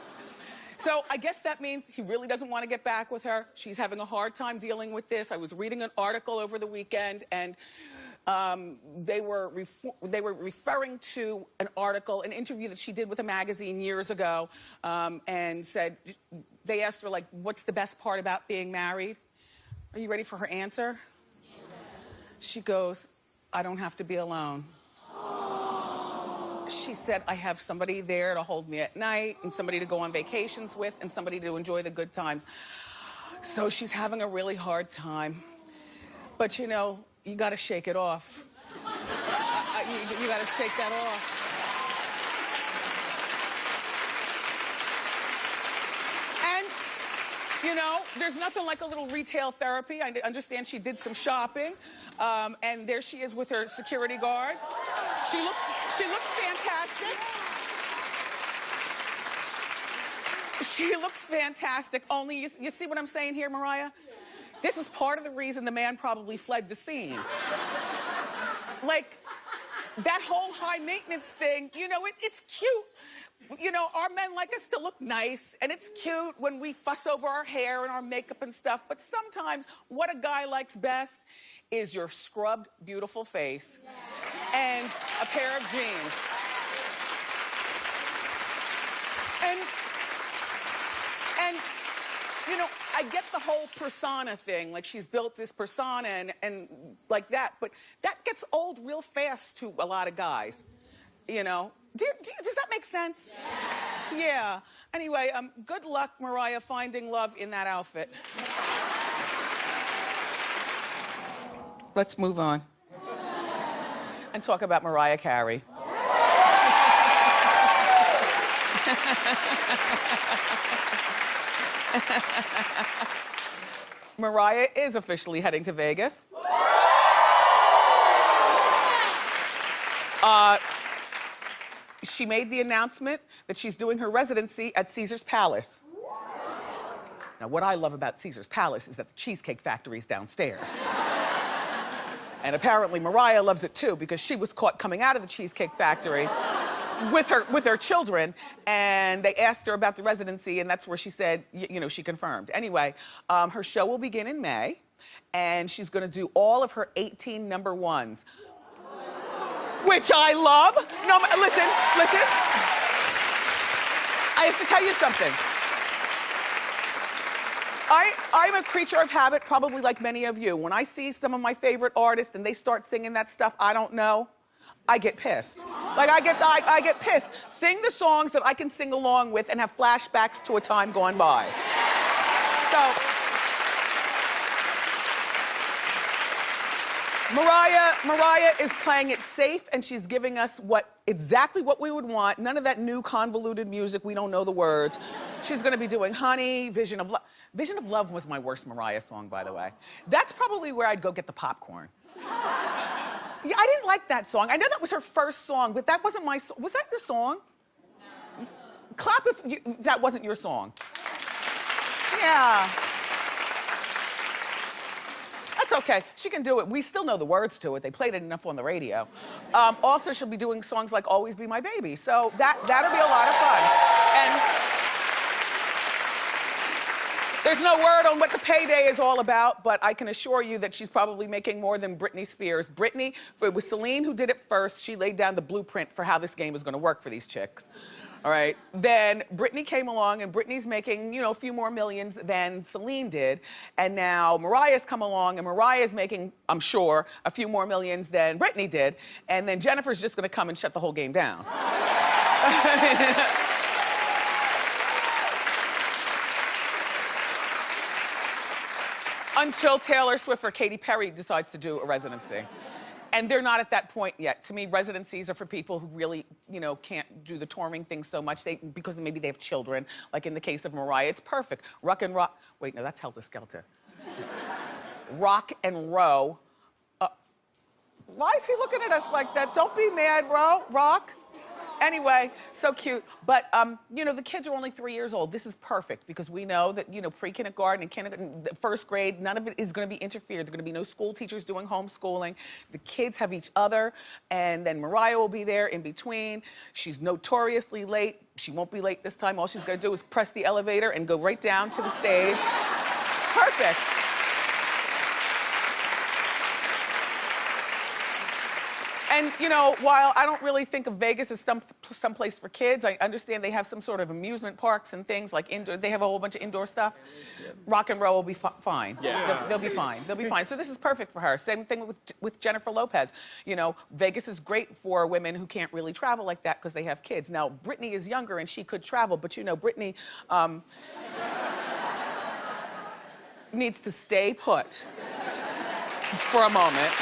So I guess that means he really doesn't want to get back with her. She's having a hard time dealing with this. I was reading an article over the weekend, and they were referring to an article, an interview that she did with a magazine years ago, and said, they asked her, like, what's the best part about being married? Are you ready for her answer? She goes, I don't have to be alone. She said, I have somebody there to hold me at night and somebody to go on vacations with and somebody to enjoy the good times. So she's having a really hard time. But, you know, you gotta shake it off. You gotta shake that off. You know, there's nothing like a little retail therapy. I understand she did some shopping, and there she is with her security guards. She looks fantastic. She looks fantastic. Only, you see what I'm saying here, Mariah? This is part of the reason the man probably fled the scene. Like, that whole high maintenance thing, you know, it's cute. You know, our men like us to look nice, and it's cute when we fuss over our hair and our makeup and stuff, but sometimes what a guy likes best is your scrubbed, beautiful face and a pair of jeans. And you know, I get the whole persona thing, like she's built this persona and like that, but that gets old real fast to a lot of guys, you know? Does that make sense? Yeah. Anyway, good luck, Mariah, finding love in that outfit. Let's move on and talk about Mariah Carey. Mariah is officially heading to Vegas. She made the announcement that she's doing her residency at Caesar's Palace. Now, what I love about Caesar's Palace is that the Cheesecake Factory is downstairs. And apparently Mariah loves it too, because she was caught coming out of the Cheesecake Factory with her children, and they asked her about the residency, and that's where she said, you know, she confirmed. Anyway, her show will begin in May, and she's gonna do all of her 18 number ones. Which I love. No, listen. I have to tell you something. I'm a creature of habit, probably like many of you. When I see some of my favorite artists and they start singing that stuff I don't know, I get pissed. Like, I get pissed. Sing the songs that I can sing along with and have flashbacks to a time gone by. So, Mariah is playing it safe, and she's giving us exactly what we would want. None of that new convoluted music, we don't know the words. She's gonna be doing Honey, Vision of Love. Vision of Love was my worst Mariah song, by the way. That's probably where I'd go get the popcorn. Yeah, I didn't like that song. I know that was her first song, but that wasn't my song. Was that your song? No. Clap if that wasn't your song. Yeah. That's okay. She can do it. We still know the words to it. They played it enough on the radio. Also, she'll be doing songs like Always Be My Baby. So that'll be a lot of fun. And there's no word on what the payday is all about, but I can assure you that she's probably making more than Britney Spears. Britney, it was Celine who did it first. She laid down the blueprint for how this game is gonna work for these chicks. All right, then Britney came along, and Britney's making, you know, a few more millions than Celine did. And now Mariah's come along, and Mariah's making, I'm sure, a few more millions than Britney did. And then Jennifer's just gonna come and shut the whole game down. Until Taylor Swift or Katy Perry decides to do a residency. And they're not at that point yet. To me, residencies are for people who really, you know, can't do the touring thing so much because maybe they have children. Like in the case of Mariah, it's perfect. Wait, no, that's Helter Skelter. Rock and Row. Why is he looking at us like that? Don't be mad, Rock. Anyway, so cute. But, you know, the kids are only 3 years old. This is perfect because we know that, you know, pre-kindergarten and kindergarten, first grade, none of it is going to be interfered. There are going to be no school teachers doing homeschooling. The kids have each other, and then Mariah will be there in between. She's notoriously late. She won't be late this time. All she's going to do is press the elevator and go right down to the stage. It's perfect. And, you know, while I don't really think of Vegas as some place for kids, I understand they have some sort of amusement parks and things like indoor. They have a whole bunch of indoor stuff. Yeah. Rock and Roll will be fine. Yeah. They'll be fine. They'll be fine. So this is perfect for her. Same thing with Jennifer Lopez. You know, Vegas is great for women who can't really travel like that because they have kids. Now, Britney is younger and she could travel, but you know, Britney needs to stay put. for a moment.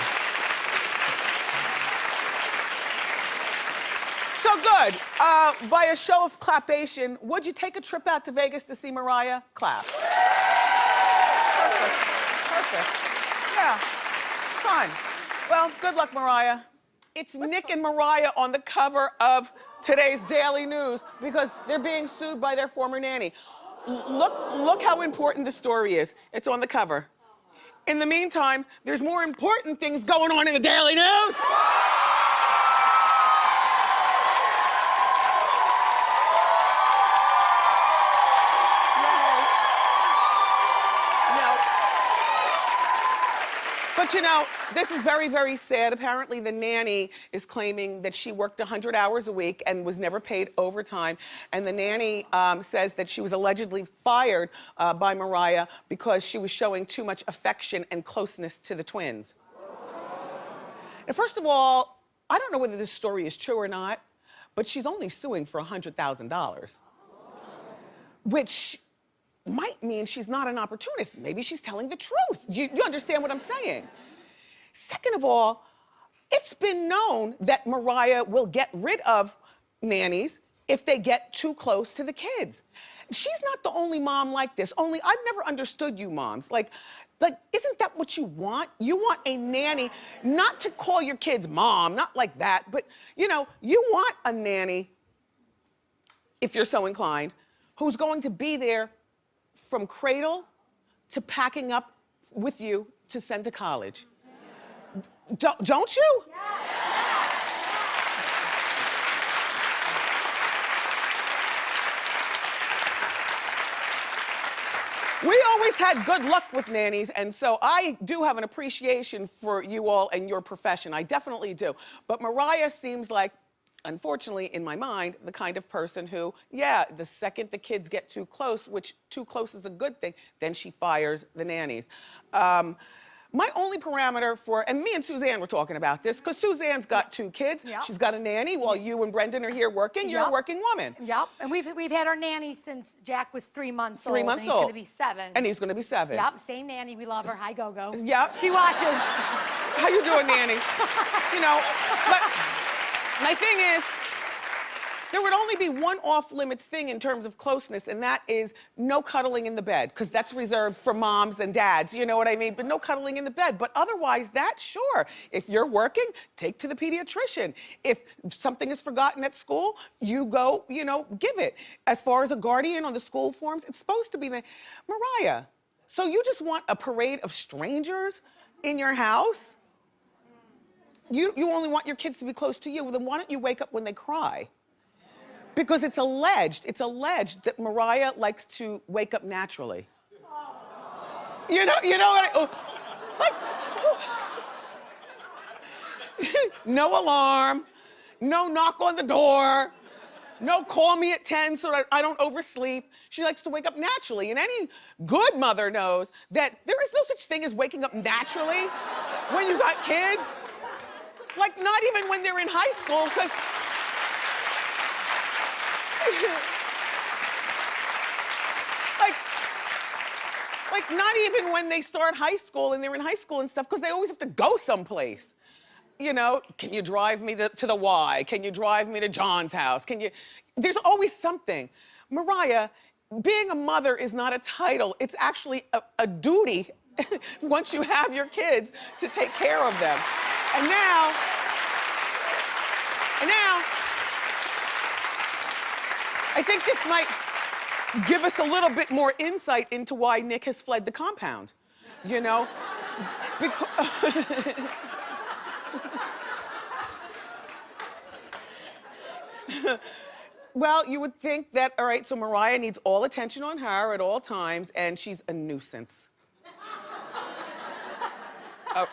So good. By a show of clapation, would you take a trip out to Vegas to see Mariah? Clap. Perfect. Perfect. Yeah. Fine. Well, good luck, Mariah. It's Nick and Mariah on the cover of today's Daily News because they're being sued by their former nanny. Look how important the story is. It's on the cover. In the meantime, there's more important things going on in the Daily News. But you know, this is very, very sad. Apparently the nanny is claiming that she worked 100 hours a week and was never paid overtime. And the nanny says that she was allegedly fired by Mariah because she was showing too much affection and closeness to the twins. And first of all, I don't know whether this story is true or not, but she's only suing for $100,000, which might mean she's not an opportunist. Maybe she's telling the truth. You understand what I'm saying? Second of all, it's been known that Mariah will get rid of nannies if they get too close to the kids. She's not the only mom like this. Only I've never understood you moms. Like, isn't that what you want? You want a nanny, not to call your kids mom, not like that, but you know, you want a nanny, if you're so inclined, who's going to be there from cradle to packing up with you to send to college. Don't you? We always had good luck with nannies, and so I do have an appreciation for you all and your profession. I definitely do. But Mariah seems like, unfortunately, in my mind, the kind of person who, yeah, the second the kids get too close, which too close is a good thing, then she fires the nannies. My only parameter for, and me and Suzanne were talking about this, because Suzanne's got 2 kids. Yep. She's got a nanny while you and Brendan are here working. You're a working woman. Yep, and we've had our nanny since Jack was 3 months old. 3 months and old. He's gonna be 7. And he's gonna be 7. Yep, same nanny, we love her. Hi, Go-Go. Yep. She watches. How you doing, nanny? You know, but my thing is, there would only be one off-limits thing in terms of closeness, and that is no cuddling in the bed, because that's reserved for moms and dads, you know what I mean? But no cuddling in the bed. But otherwise, that, sure. If you're working, take to the pediatrician. If something is forgotten at school, you go, you know, give it. As far as a guardian on the school forms, it's supposed to be the... Mariah, so you just want a parade of strangers in your house? You only want your kids to be close to you. Well, then why don't you wake up when they cry? Because it's alleged that Mariah likes to wake up naturally. You know what no alarm, no knock on the door, no call me at 10 so that I don't oversleep. She likes to wake up naturally. And any good mother knows that there is no such thing as waking up naturally when you got kids. Like, not even when they're in high school, because like not even when they start high school and they're in high school and stuff, because they always have to go someplace. You know, can you drive me to the Y? Can you drive me to John's house? There's always something. Mariah, being a mother is not a title. It's actually a duty once you have your kids to take care of them. And now, I think this might give us a little bit more insight into why Nick has fled the compound, you know? Well, you would think that, all right, so Mariah needs all attention on her at all times, and she's a nuisance.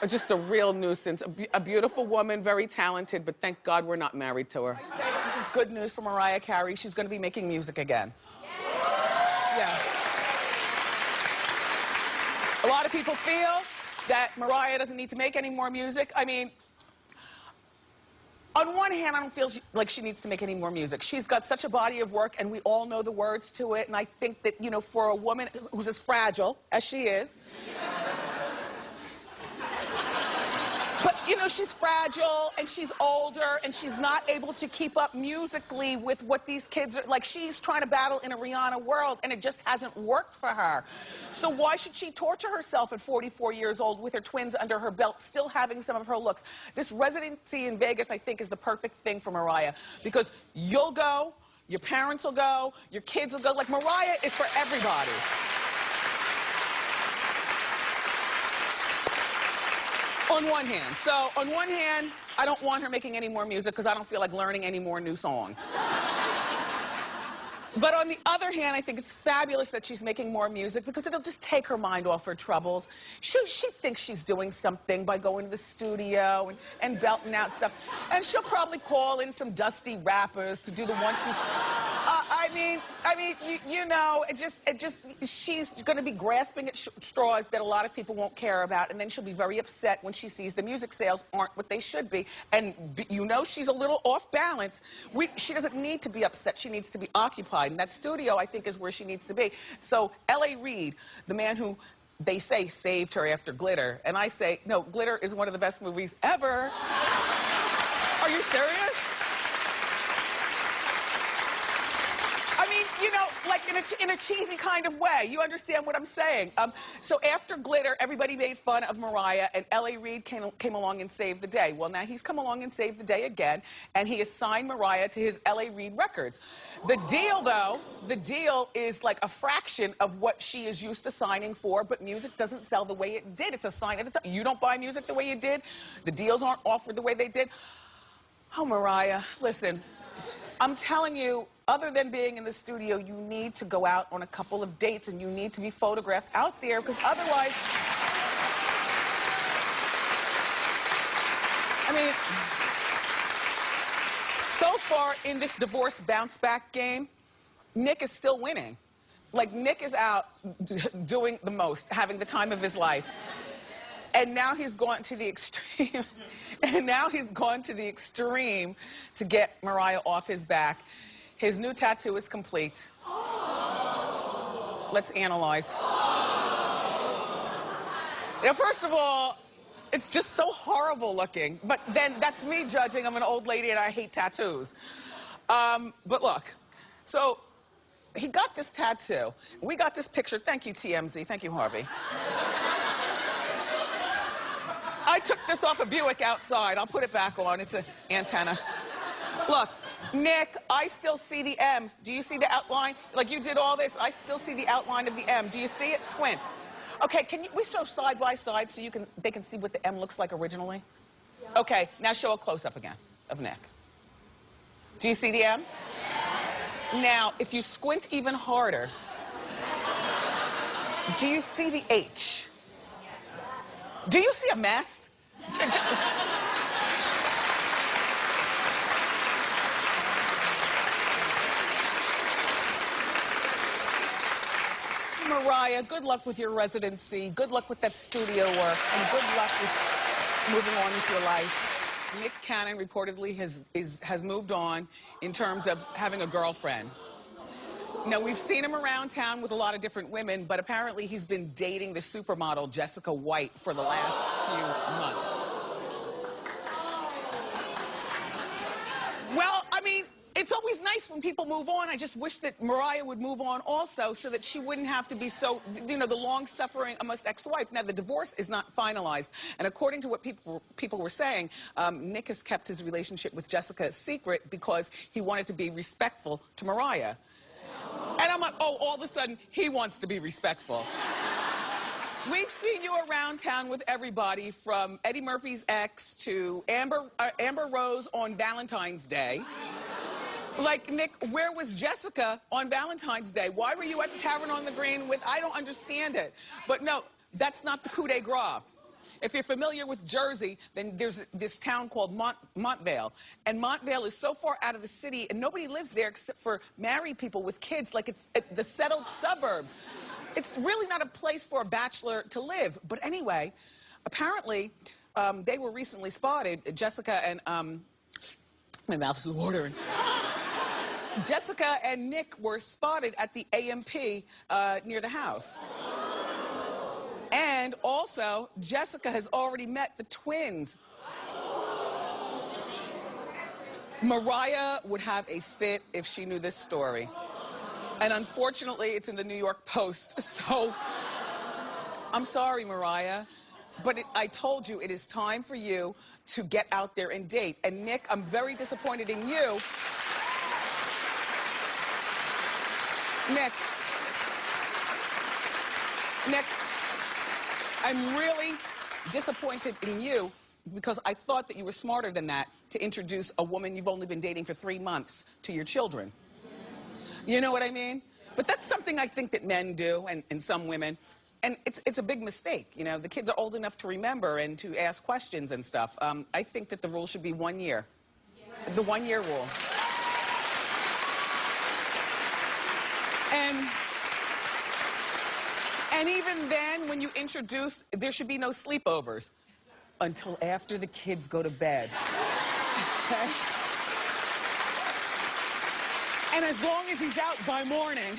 Just a real nuisance. A beautiful woman, very talented, but thank God we're not married to her. I say this is good news for Mariah Carey. She's gonna be making music again. Yeah. A lot of people feel that Mariah doesn't need to make any more music. I mean, on one hand, I don't feel like she needs to make any more music. She's got such a body of work, and we all know the words to it, and I think that, you know, for a woman who's as fragile as she is, you know, she's fragile and she's older and she's not able to keep up musically with what these kids are, like she's trying to battle in a Rihanna world and it just hasn't worked for her. So why should she torture herself at 44 years old with her twins under her belt, still having some of her looks? This residency in Vegas, I think, is the perfect thing for Mariah because you'll go, your parents will go, your kids will go. Like, Mariah is for everybody. On one hand. So, on one hand, I don't want her making any more music because I don't feel like learning any more new songs. But on the other hand, I think it's fabulous that she's making more music because it'll just take her mind off her troubles. She thinks she's doing something by going to the studio and belting out stuff. And she'll probably call in some dusty rappers to do the one-two. I mean, you know, she's going to be grasping at straws that a lot of people won't care about, and then she'll be very upset when she sees the music sales aren't what they should be. And you know she's a little off balance. She doesn't need to be upset. She needs to be occupied. And that studio, I think, is where she needs to be. So L.A. Reid, the man who they say saved her after Glitter, and I say, no, Glitter is one of the best movies ever. Are you serious? I mean, you know, like in a cheesy kind of way. You understand what I'm saying? So after Glitter, everybody made fun of Mariah, and L.A. Reid came along and saved the day. Well, now he's come along and saved the day again, and he has signed Mariah to his L.A. Reid Records. The deal, though, the deal is like a fraction of what she is used to signing for, but music doesn't sell the way it did. It's a sign of the time. You don't buy music the way you did. The deals aren't offered the way they did. Oh, Mariah, listen, I'm telling you, other than being in the studio, you need to go out on a couple of dates and you need to be photographed out there because otherwise, I mean, so far in this divorce bounce back game, Nick is still winning. Like, Nick is out doing the most, having the time of his life. And now he's gone to the extreme. And now he's gone to the extreme to get Mariah off his back. His new tattoo is complete. Let's analyze. Now, first of all, it's just so horrible looking. But then that's me judging. I'm an old lady and I hate tattoos. But look, so he got this tattoo. We got this picture. Thank you, TMZ. Thank you, Harvey. I took this off a Buick outside. I'll put it back on. It's an antenna. Look, Nick, I still see the M. Do you see the outline? Like, you did all this. I still see the outline of the M. Do you see it? Squint. Okay, we show side by side so they can see what the M looks like originally? Yeah. Okay, now show a close-up again of Nick. Do you see the M? Yes. Now, if you squint even harder, do you see the H? Yes. Do you see a mess? Mariah, good luck with your residency, good luck with that studio work, and good luck with moving on with your life. Nick Cannon reportedly has moved on in terms of having a girlfriend. Now, we've seen him around town with a lot of different women, but apparently he's been dating the supermodel Jessica White for the last few months. Well, I mean, it's always nice when people move on. I just wish that Mariah would move on also so that she wouldn't have to be so, you know, the long-suffering almost ex-wife. Now, the divorce is not finalized. And according to what people were saying, Nick has kept his relationship with Jessica a secret because he wanted to be respectful to Mariah. And I'm like, oh, all of a sudden, he wants to be respectful. We've seen you around town with everybody from Eddie Murphy's ex to Amber Rose on Valentine's Day. Like, Nick, where was Jessica on Valentine's Day? Why were you at the Tavern on the Green with, I don't understand it. But no, that's not the coup de grace. If you're familiar with Jersey, then there's this town called Montvale. And Montvale is so far out of the city, and nobody lives there except for married people with kids, like it's the settled suburbs. It's really not a place for a bachelor to live. But anyway, apparently, they were recently spotted, Jessica and, my mouth is watering. Jessica and Nick were spotted at the AMP near the house. And And also, Jessica has already met the twins. Mariah would have a fit if she knew this story. And unfortunately, it's in the New York Post. So, I'm sorry, Mariah, but I told you it is time for you to get out there and date. And Nick, I'm very disappointed in you. Nick, I'm really disappointed in you because I thought that you were smarter than that to introduce a woman you've only been dating for 3 months to your children. You know what I mean? But that's something I think that men do and some women. And it's a big mistake, you know. The kids are old enough to remember and to ask questions and stuff. I think that the rule should be 1 year. The 1 year rule. And even then, when you introduce, there should be no sleepovers until after the kids go to bed. Okay? And as long as he's out by morning.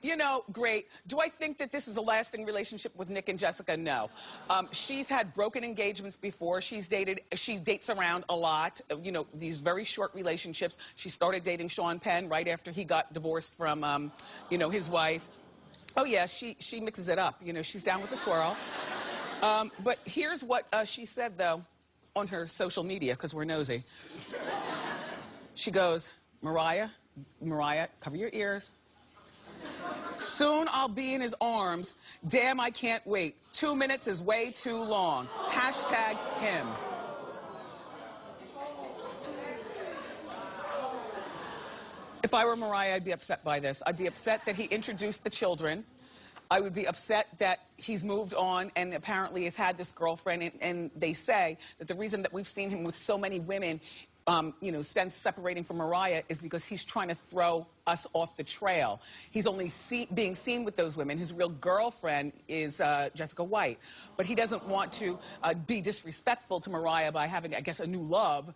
You know, great. Do I think that this is a lasting relationship with Nick and Jessica? No. She's had broken engagements before. She dates around a lot, you know, these very short relationships. She started dating Sean Penn right after he got divorced from, you know, his wife. Oh, yeah, she mixes it up. You know, she's down with the swirl. But here's what she said, though, on her social media, because we're nosy. She goes, Mariah, cover your ears. Soon I'll be in his arms. Damn, I can't wait. 2 minutes is way too long. Hashtag him. If I were Mariah, I'd be upset by this. I'd be upset that he introduced the children. I would be upset that he's moved on and apparently has had this girlfriend. And they say that the reason that we've seen him with so many women, you know, since separating from Mariah is because he's trying to throw us off the trail. He's only being seen with those women. His real girlfriend is Jessica White. But he doesn't want to be disrespectful to Mariah by having, I guess, a new love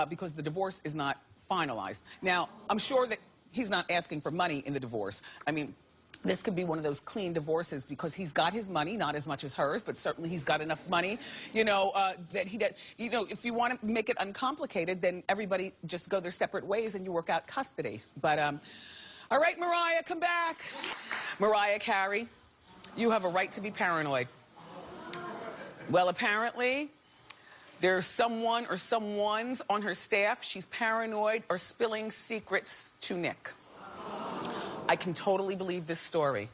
because the divorce is not finalized. Now, I'm sure that he's not asking for money in the divorce. I mean, this could be one of those clean divorces because he's got his money, not as much as hers, but certainly he's got enough money, you know, that he does. You know, if you want to make it uncomplicated, then everybody just go their separate ways and you work out custody. But, all right, Mariah, come back. Mariah Carey, you have a right to be paranoid. Well, apparently, there's someone or someones on her staff. She's paranoid or spilling secrets to Nick. I can totally believe this story.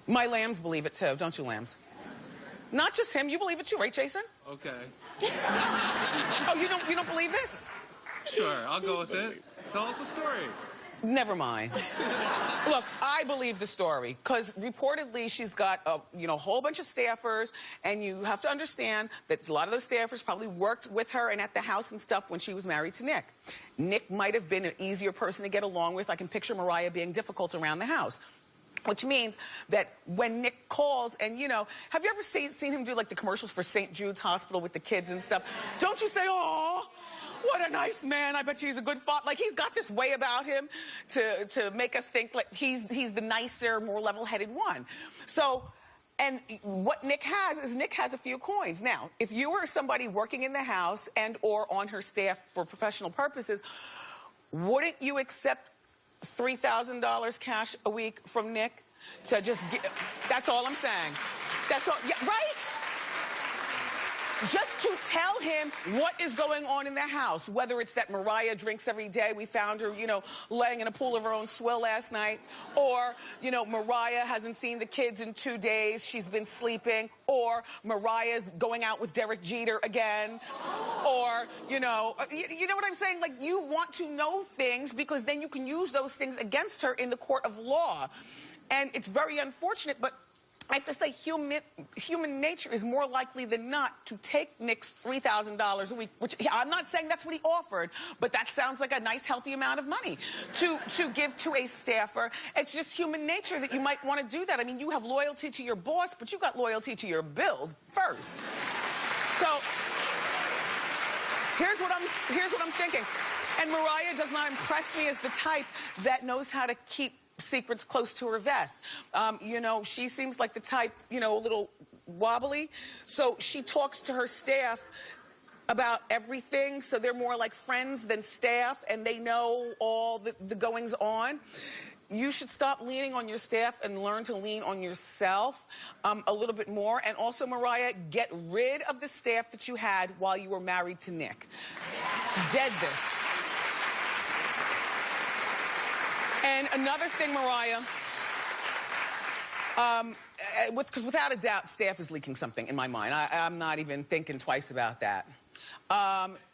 My lambs believe it too, don't you, lambs? Not just him, you believe it too, right, Jason? Okay. Oh, you don't believe this? Sure, I'll go with it. Tell us the story. Never mind. Look, I believe the story because reportedly she's got a whole bunch of staffers, and you have to understand that a lot of those staffers probably worked with her and at the house and stuff when she was married to Nick. Nick might have been an easier person to get along with. I can picture Mariah being difficult around the house. Which means that when Nick calls and, you know, have you ever seen him do like the commercials for St. Jude's Hospital with the kids and stuff? Don't you say, oh, what a nice man. I bet he's a good father. Like, he's got this way about him to make us think like he's the nicer, more level-headed one. So, and what Nick has is Nick has a few coins. Now, if you were somebody working in the house and or on her staff for professional purposes, wouldn't you accept $3,000 cash a week from Nick to just get? That's all I'm saying. That's all. Yeah, right? Just to tell him what is going on in the house, whether it's that Mariah drinks every day. We found her, you know, laying in a pool of her own swill last night. Or, you know, Mariah hasn't seen the kids in 2 days. She's been sleeping. Or Mariah's going out with Derek Jeter again. Or, you know what I'm saying? Like, you want to know things because then you can use those things against her in the court of law. And it's very unfortunate, but I have to say, human nature is more likely than not to take Nick's $3,000 a week, which I'm not saying that's what he offered, but that sounds like a nice, healthy amount of money to give to a staffer. It's just human nature that you might want to do that. I mean, you have loyalty to your boss, but you've got loyalty to your bills first. So here's what I'm thinking. And Mariah does not impress me as the type that knows how to keep secrets close to her vest. You know, she seems like the type, you know, a little wobbly. So she talks to her staff about everything, so they're more like friends than staff, and they know all the goings on. You should stop leaning on your staff and learn to lean on yourself a little bit more. And also, Mariah, get rid of the staff that you had while you were married to Nick. Dead this. And another thing, Mariah, because without a doubt, staff is leaking something in my mind. I'm not even thinking twice about that.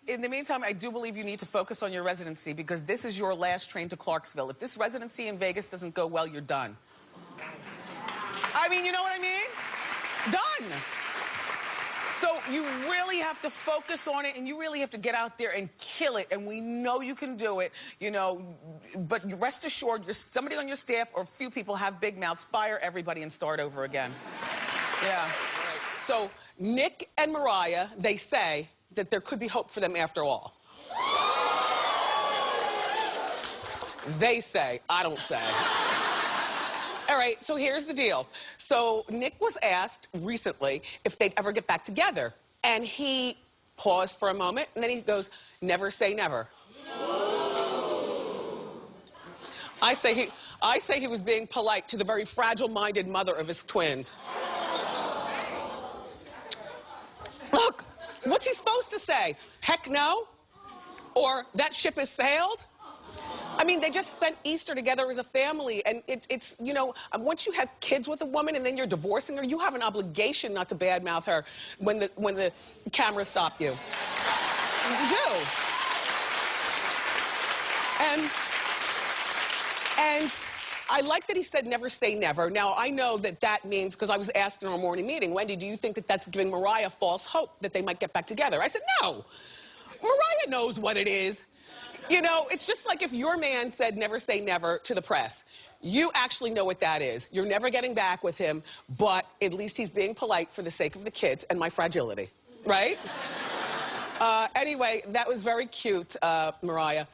In the meantime, I do believe you need to focus on your residency because this is your last train to Clarksville. If this residency in Vegas doesn't go well, you're done. I mean, you know what I mean? Done. So you really have to focus on it, and you really have to get out there and kill it, and we know you can do it, you know, but rest assured, somebody on your staff or a few people have big mouths. Fire everybody and start over again. Yeah. So Nick and Mariah, they say that there could be hope for them after all. They say, I don't say. All right, so here's the deal. So Nick was asked recently if they'd ever get back together. And he paused for a moment, and then he goes, never say never. I say he was being polite to the very fragile-minded mother of his twins. Look, what's he supposed to say? Heck no? Or that ship has sailed? I mean, they just spent Easter together as a family, and it's you know, once you have kids with a woman and then you're divorcing her, you have an obligation not to badmouth her when the cameras stop you. You do. And I like that he said never say never. Now, I know that means, because I was asked in our morning meeting, Wendy, do you think that that's giving Mariah false hope that they might get back together? I said, no. Mariah knows what it is. You know, it's just like if your man said never say never to the press. You actually know what that is. You're never getting back with him, but at least he's being polite for the sake of the kids and my fragility, right? Anyway, that was very cute, Mariah.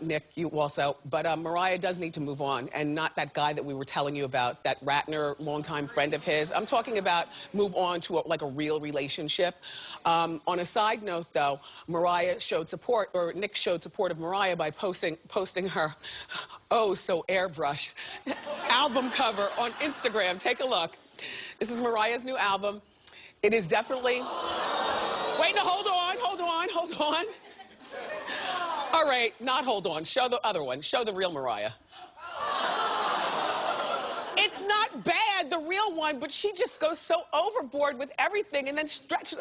Nick, you also. But Mariah does need to move on, and not that guy that we were telling you about, that Ratner, longtime friend of his. I'm talking about move on to a real relationship. On a side note, though, Mariah showed support, or Nick showed support of Mariah by posting her oh so airbrush album cover on Instagram. Take a look. This is Mariah's new album. It is definitely... Wait, no, hold on. All right, not hold on. Show the other one. Show the real Mariah. It's not bad, the real one, but she just goes so overboard with everything and then stretches.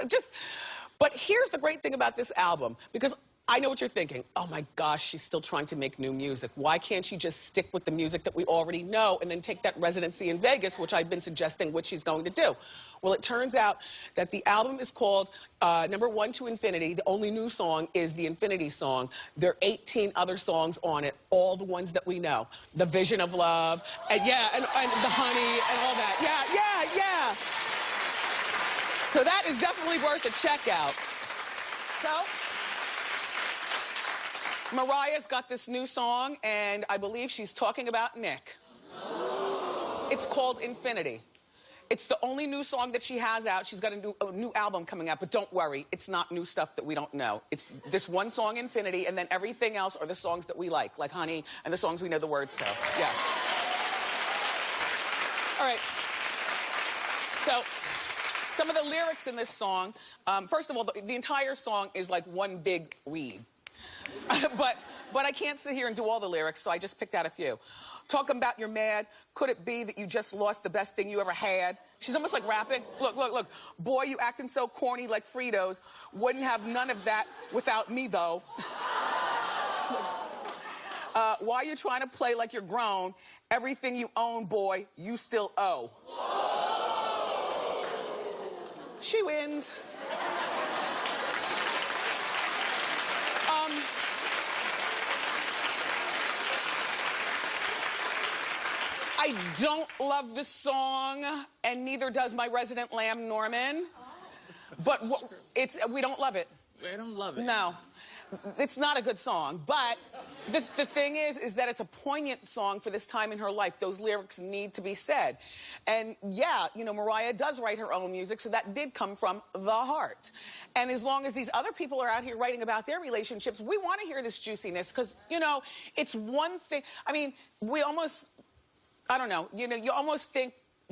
But here's the great thing about this album, because I know what you're thinking. Oh my gosh, she's still trying to make new music. Why can't she just stick with the music that we already know and then take that residency in Vegas, which I've been suggesting what she's going to do? Well, it turns out that the album is called Number 1 to Infinity. The only new song is the Infinity song. There are 18 other songs on it, all the ones that we know. The Vision of Love, and yeah, and The Honey, and all that. Yeah. So that is definitely worth a check out. So... Mariah's got this new song, and I believe she's talking about Nick. It's called Infinity. It's the only new song that she has out. She's got a new album coming out, but don't worry, it's not new stuff that we don't know. It's this one song, Infinity, and then everything else are the songs that we like Honey, and the songs we know the words to. Yeah. All right. So, some of the lyrics in this song, first of all, the entire song is like one big read. But I can't sit here and do all the lyrics, so I just picked out a few. Talking about you're mad. Could it be that you just lost the best thing you ever had? She's almost like rapping. Look. Boy, you acting so corny like Fritos. Wouldn't have none of that without me, though. Why you trying to play like you're grown? Everything you own, boy, you still owe. She wins. I don't love the song, and neither does my resident lamb, Norman. But we don't love it. They don't love it. No. it's not a good song, but the thing is that it's a poignant song for this time in her life. Those lyrics need to be said. And yeah, you know, Mariah does write her own music, so that did come from the heart. And as long as these other people are out here writing about their relationships, we want to hear this juiciness, because, you know, it's one thing. I mean, we almost, I don't know, you know, you almost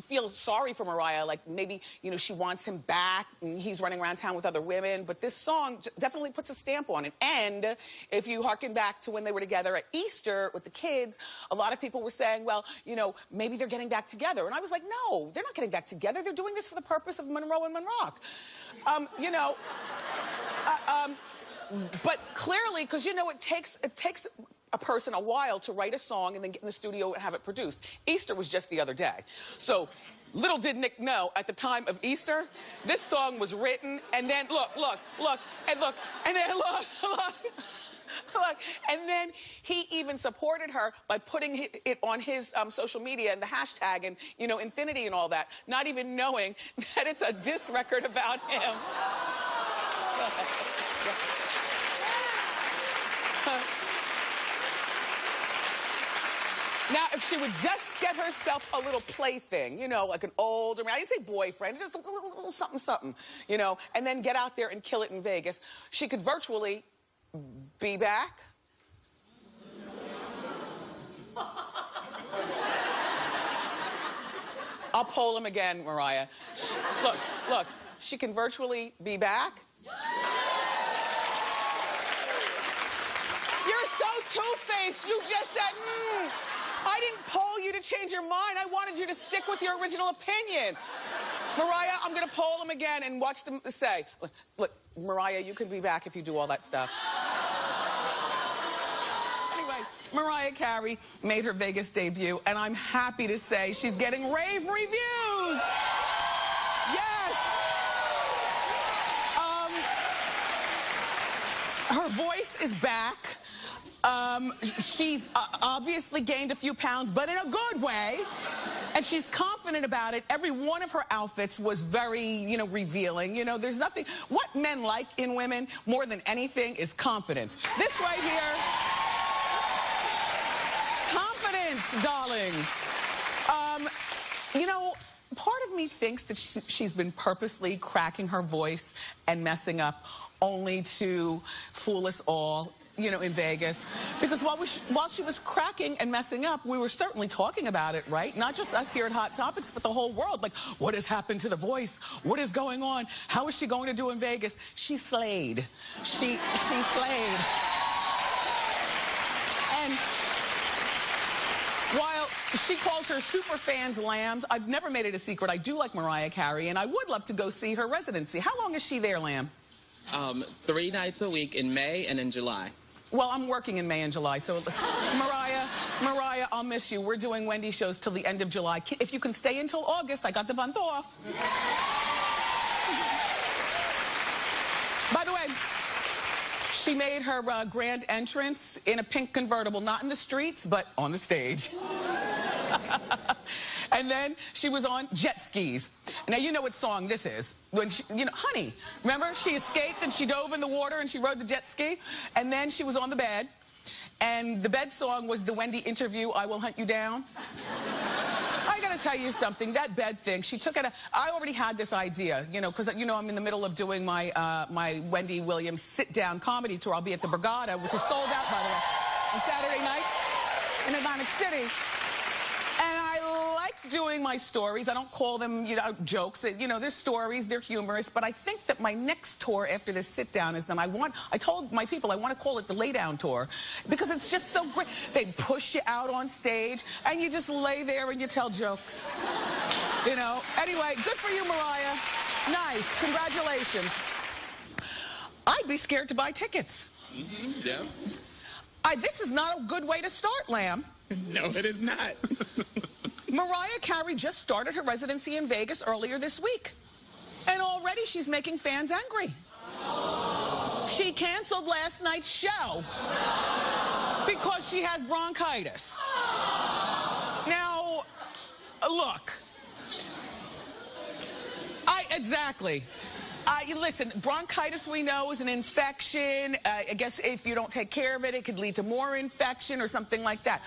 feel sorry for Mariah, like maybe, you know, she wants him back and he's running around town with other women, but this song definitely puts a stamp on it. And if you harken back to when they were together at Easter with the kids, a lot of people were saying, well, you know, maybe they're getting back together. And I was like, no, they're not getting back together. They're doing this for the purpose of Monroe and Monrock. You know, but clearly, because, you know, it takes a person a while to write a song and then get in the studio and have it produced. Easter was just the other day. So little did Nick know, at the time of Easter, this song was written, and then look, and then look, and then he even supported her by putting it on his social media and the hashtag and, you know, infinity and all that, not even knowing that it's a diss record about him. Now, if she would just get herself a little plaything, you know, like an older man, I didn't say boyfriend, just a little something, you know, and then get out there and kill it in Vegas, she could virtually be back. I'll poll him again, Mariah. Look, she can virtually be back. You're so two-faced. You just said, I didn't poll you to change your mind. I wanted you to stick with your original opinion. Mariah, I'm going to poll them again and watch them say, look, Mariah, you can be back if you do all that stuff. Anyway, Mariah Carey made her Vegas debut, and I'm happy to say she's getting rave reviews. Yes. Her voice is back. She's obviously gained a few pounds, but in a good way. And she's confident about it. Every one of her outfits was very, you know, revealing. You know, there's nothing. What men like in women more than anything is confidence. This right here, confidence, darling. You know, part of me thinks that she's been purposely cracking her voice and messing up only to fool us all, you know, in Vegas. Because while she was cracking and messing up, we were certainly talking about it, right? Not just us here at Hot Topics, but the whole world. Like, what has happened to the voice? What is going on? How is she going to do in Vegas? She slayed. She slayed. And while she calls her super fans lambs, I've never made it a secret. I do like Mariah Carey, and I would love to go see her residency. How long is she there, Lamb? 3 nights a week in May and in July. Well, I'm working in May and July, so Mariah, I'll miss you. We're doing Wendy shows till the end of July. If you can stay until August, I got the month off. By the way, she made her grand entrance in a pink convertible, not in the streets, but on the stage. And then she was on jet skis. Now, you know what song this is. When she, you know, Honey. Remember? She escaped and she dove in the water and she rode the jet ski. And then she was on the bed. And the bed song was the Wendy interview, I Will Hunt You Down. I gotta tell you something, that bed thing, she took it, I already had this idea, you know, because, you know, I'm in the middle of doing my my Wendy Williams sit-down comedy tour. I'll be at the Borgata, which is sold out, by the way, on Saturday night in Atlantic City. And I like doing my stories. I don't call them, you know, jokes. You know, they're stories, they're humorous. But I think that my next tour after this sit-down is then I told my people I want to call it the lay-down tour. Because it's just so great. They push you out on stage, and you just lay there and you tell jokes. You know? Anyway, good for you, Mariah. Nice. Congratulations. I'd be scared to buy tickets. Mm-hmm. Yeah. This is not a good way to start, Lamb. No, it is not. Mariah Carey just started her residency in Vegas earlier this week. And already she's making fans angry. She canceled last night's show because she has bronchitis. Now, look. Exactly. Listen, bronchitis we know is an infection. I guess if you don't take care of it, it could lead to more infection or something like that.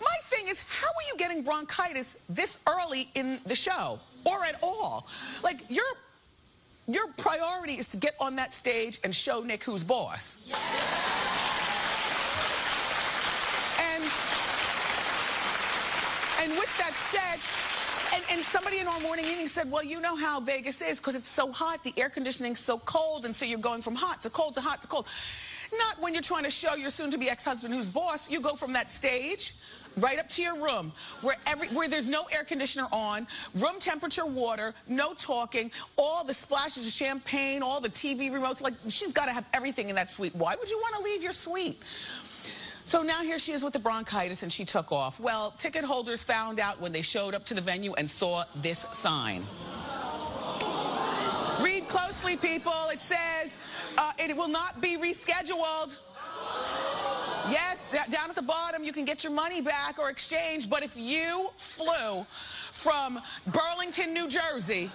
My thing is, how are you getting bronchitis this early in the show or at all? Like, your priority is to get on that stage and show Nick who's boss. Yeah. And with that said, and somebody in our morning meeting said, well, you know how Vegas is because it's so hot, the air conditioning's so cold, and so you're going from hot to cold to hot to cold. Not when you're trying to show your soon-to-be ex-husband who's boss. You go from that stage right up to your room where there's no air conditioner on, room temperature water, no talking, all the splashes of champagne, all the TV remotes. Like, she's got to have everything in that suite. Why would you want to leave your suite? So now here she is with the bronchitis, and she took off. Well, ticket holders found out when they showed up to the venue and saw this sign. Read closely, people. It says, it will not be rescheduled. Yes, down at the bottom, you can get your money back or exchange, but if you flew from Burlington, New Jersey,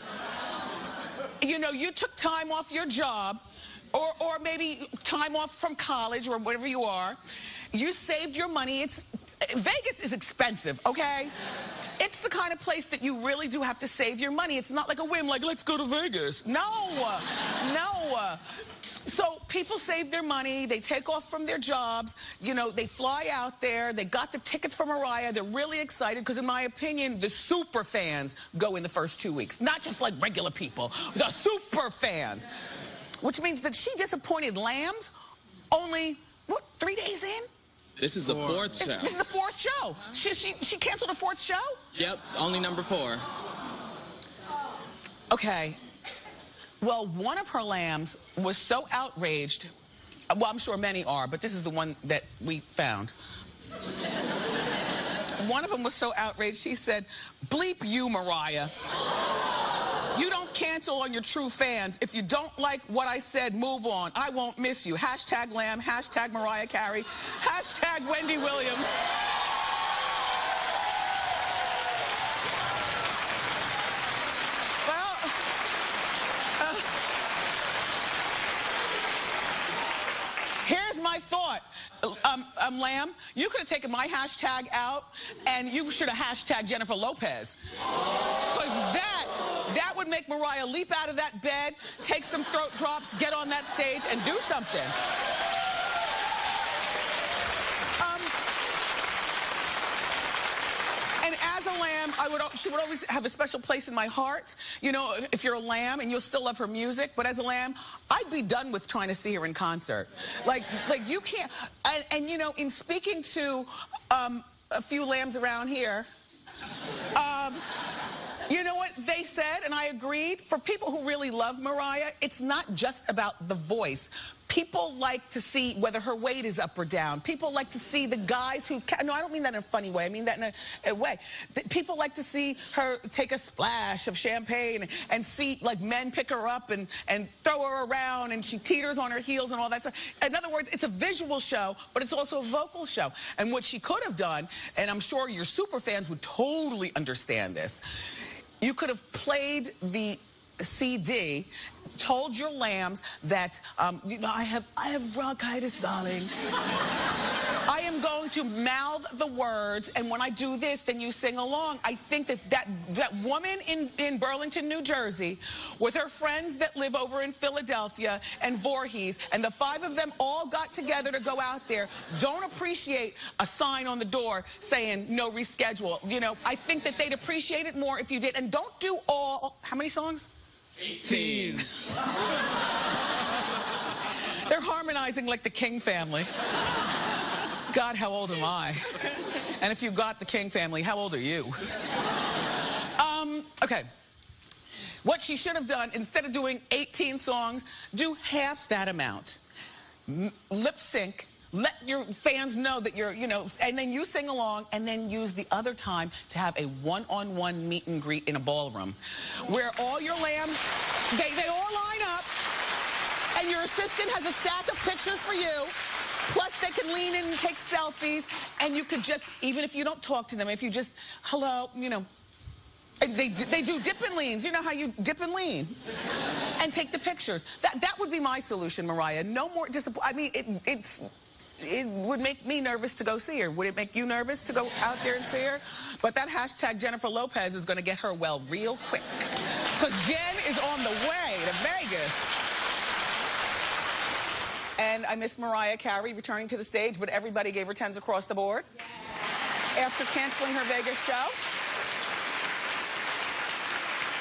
you know, you took time off your job, or maybe time off from college or whatever you are, you saved your money. Vegas is expensive, okay? It's the kind of place that you really do have to save your money. It's not like a whim, like, let's go to Vegas. No, no. So people save their money, they take off from their jobs, you know, they fly out there, they got the tickets for Mariah, they're really excited, because in my opinion, the super fans go in the first 2 weeks, not just like regular people, the super fans. Which means that she disappointed Lambs only, what, 3 days in? This is the fourth show. This is the fourth show. She canceled the fourth show? Yep, only number 4. Okay. Well, one of her lambs was so outraged. Well, I'm sure many are, but this is the one that we found. One of them was so outraged, she said, bleep you, Mariah. You don't cancel on your true fans. If you don't like what I said, move on. I won't miss you. Hashtag Lamb, hashtag Mariah Carey, hashtag Wendy Williams. Here's my thought. Lamb, you could have taken my hashtag out, and you should have hashtagged Jennifer Lopez. Because that would make Mariah leap out of that bed, take some throat drops, get on that stage, and do something. And as a lamb, she would always have a special place in my heart. You know, if you're a lamb, and you'll still love her music, but as a lamb, I'd be done with trying to see her in concert. Like you can't. And you know, in speaking to a few lambs around here, you know what they said, and I agreed? For people who really love Mariah, it's not just about the voice. People like to see whether her weight is up or down. People like to see the guys who... No, I don't mean that in a funny way. I mean that in a way. People like to see her take a splash of champagne and see, like, men pick her up and throw her around, and she teeters on her heels and all that stuff. In other words, it's a visual show, but it's also a vocal show. And what she could have done, and I'm sure your super fans would totally understand this, you could have played the CD, told your lambs that, you know, I have bronchitis, darling. I am going to mouth the words, and when I do this, then you sing along. I think that woman in Burlington, New Jersey, with her friends that live over in Philadelphia and Voorhees, and the 5 of them all got together to go out there, don't appreciate a sign on the door saying no reschedule. You know, I think that they'd appreciate it more if you did. And don't do all, how many songs? 18. They're harmonizing like the King family. God, how old am I? And if you got the King family, how old are you? Okay. What she should have done, instead of doing 18 songs, do half that amount. Lip sync. Let your fans know that you're, you know, and then you sing along, and then use the other time to have a one-on-one meet and greet in a ballroom where all your lambs, they all line up, and your assistant has a stack of pictures for you. Plus, they can lean in and take selfies, and you could just, even if you don't talk to them, if you just, hello, you know, They do dip and leans. You know how you dip and lean? And take the pictures. That would be my solution, Mariah. No more I mean, it would make me nervous to go see her. Would it make you nervous to go out there and see her? But that hashtag Jennifer Lopez is going to get her well real quick. Because Jen is on the way to Vegas. And I miss Mariah Carey returning to the stage, but everybody gave her 10s across the board after canceling her Vegas show.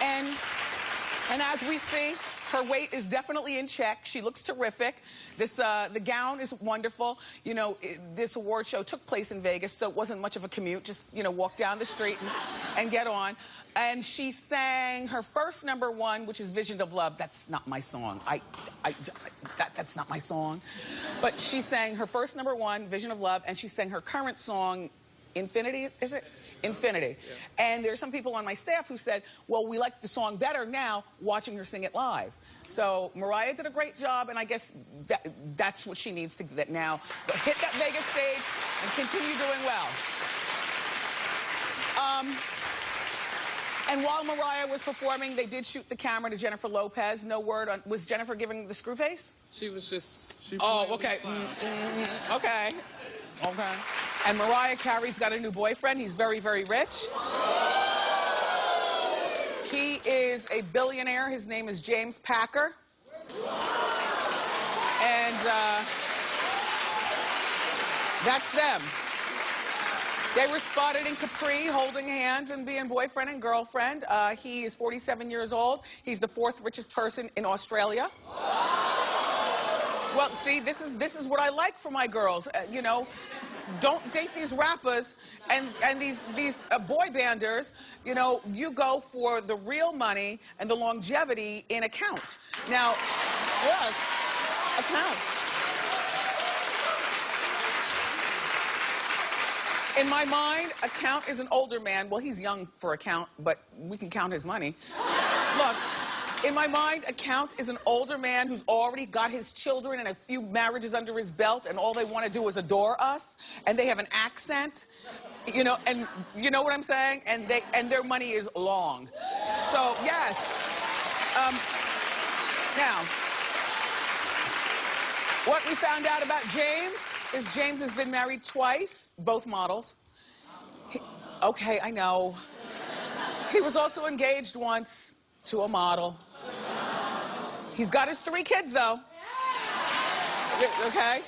And as we see, her weight is definitely in check. She looks terrific. The gown is wonderful. You know, this award show took place in Vegas, so it wasn't much of a commute. Just, you know, walk down the street and get on. And she sang her first #1, which is Vision of Love. That's not my song. That's not my song. But she sang her first #1, Vision of Love, and she sang her current song, Infinity, is it? Infinity. Yeah. And there's some people on my staff who said, well, we like the song better now watching her sing it live. So Mariah did a great job, and I guess that's what she needs to get now. But hit that Vegas stage and continue doing well. And while Mariah was performing, they did shoot the camera to Jennifer Lopez. No word on, was Jennifer giving the screw face? She was just... Oh, okay. Okay. Okay. And Mariah Carey's got a new boyfriend. He's very, very rich. He is a billionaire. His name is James Packer. And that's them. They were spotted in Capri holding hands and being boyfriend and girlfriend. He is 47 years old. He's the 4th richest person in Australia. Well, see, this is what I like for my girls. You know, don't date these rappers and these boy banders. You know, you go for the real money and the longevity in account. Now, yes, account. In my mind, account is an older man. Well, he's young for account, but we can count his money. Look. In my mind, account is an older man who's already got his children and a few marriages under his belt, and all they want to do is adore us, and they have an accent, you know, and you know what I'm saying? And their money is long. So, yes. Now, what we found out about James is James has been married twice, both models. Okay, I know. He was also engaged once to a model. He's got his 3 kids, though. Okay?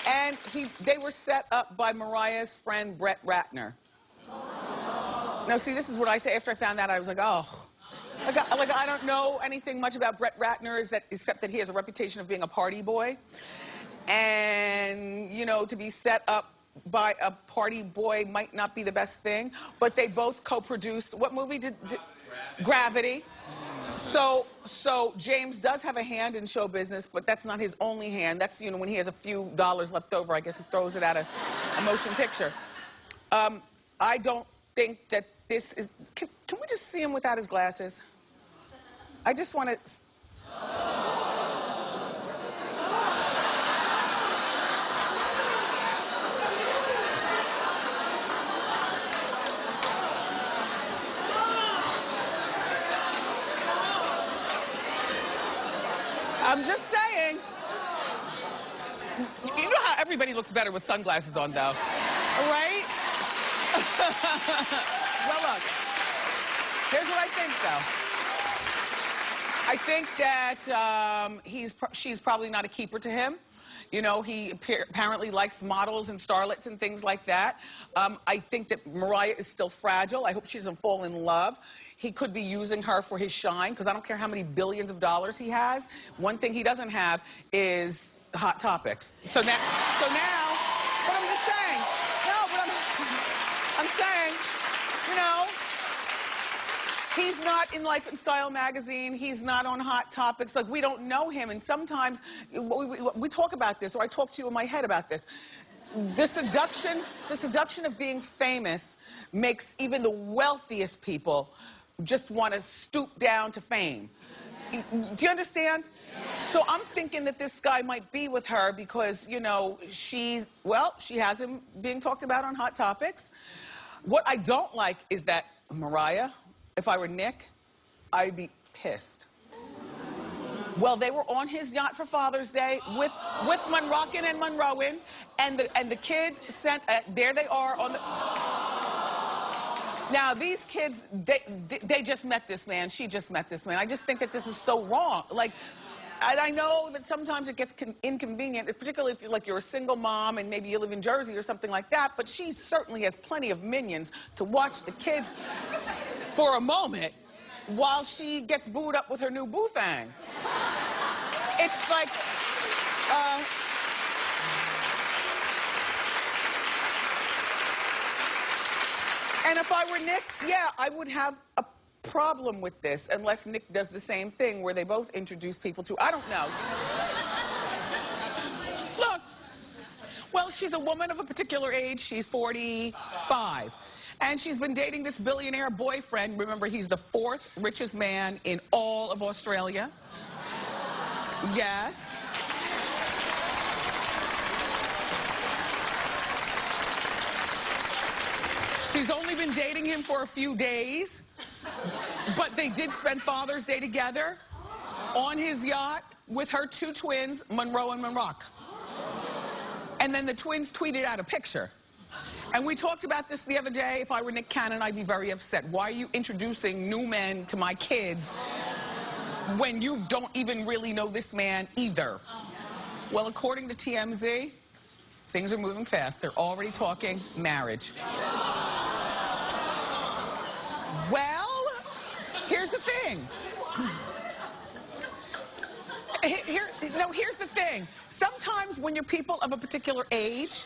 And they were set up by Mariah's friend, Brett Ratner. Now, see, this is what I say. After I found that, I was like, oh. Like I don't know anything much about Brett Ratner, except that he has a reputation of being a party boy. And, you know, to be set up by a party boy might not be the best thing. But they both co-produced, what movie did Gravity. So James does have a hand in show business, but that's not his only hand. That's, you know, when he has a few dollars left over, I guess he throws it at a motion picture. I don't think that this is... Can we just see him without his glasses? I just want to... I'm just saying. You know how everybody looks better with sunglasses on, though, right? Well, look. Here's what I think, though. I think that she's probably not a keeper to him. You know, he apparently likes models and starlets and things like that. I think that Mariah is still fragile. I hope she doesn't fall in love. He could be using her for his shine, because I don't care how many billions of dollars he has. One thing he doesn't have is Hot Topics. So now, but I'm just saying. No, but I'm saying, you know, he's not in Life and Style magazine. He's not on Hot Topics. Like, we don't know him. And sometimes we talk about this, or I talk to you in my head about this. The seduction of being famous makes even the wealthiest people just want to stoop down to fame. Do you understand? So I'm thinking that this guy might be with her because, you know, she has him being talked about on Hot Topics. What I don't like is that Mariah if I were Nick, I'd be pissed. Well, they were on his yacht for Father's Day with Monrockin and Monroein, and the kids sent, there they are on the... Now, these kids, they just met this man. She just met this man. I just think that this is so wrong. Like, and I know that sometimes it gets inconvenient, particularly if you're a single mom and maybe you live in Jersey or something like that, but she certainly has plenty of minions to watch the kids for a moment while she gets booed up with her new boo thang. It's like, and if I were Nick, yeah, I would have a problem with this, unless Nick does the same thing where they both introduce people to, I don't know. Look, well, she's a woman of a particular age. She's 45. And she's been dating this billionaire boyfriend. Remember, he's the 4th richest man in all of Australia. Yes. She's only been dating him for a few days, but they did spend Father's Day together on his yacht with her 2 twins, Monroe and Monrock. And then the twins tweeted out a picture. And we talked about this the other day. If I were Nick Cannon, I'd be very upset. Why are you introducing new men to my kids when you don't even really know this man either? Well, according to TMZ, things are moving fast. They're already talking marriage. Well, here's the thing. Here's the thing. Sometimes when you're people of a particular age,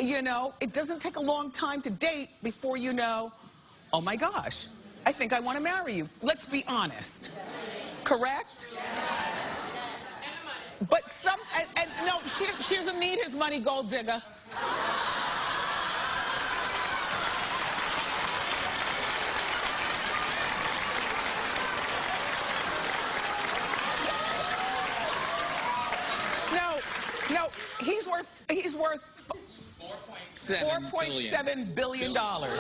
you know, it doesn't take a long time to date before you know, oh my gosh, I think I want to marry you. Let's be honest. Correct? But no, she doesn't need his money, gold digger. No, he's worth $4.7 billion. But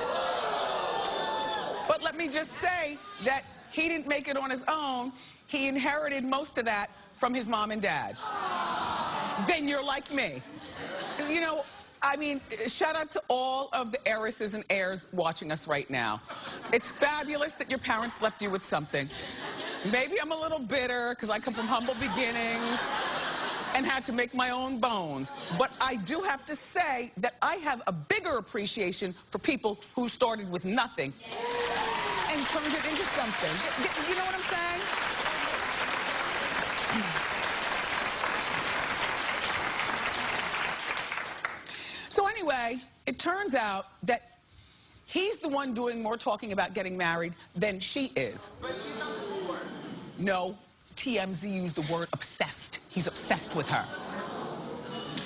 let me just say that he didn't make it on his own. He inherited most of that from his mom and dad. Then you're like me. You know, I mean, shout out to all of the heiresses and heirs watching us right now. It's fabulous that your parents left you with something. Maybe I'm a little bitter because I come from humble beginnings and had to make my own bones. But I do have to say that I have a bigger appreciation for people who started with nothing and turned it into something. You know what I'm saying? So anyway, it turns out that he's the one doing more talking about getting married than she is. But she's not the board. No, TMZ used the word obsessed. He's obsessed with her.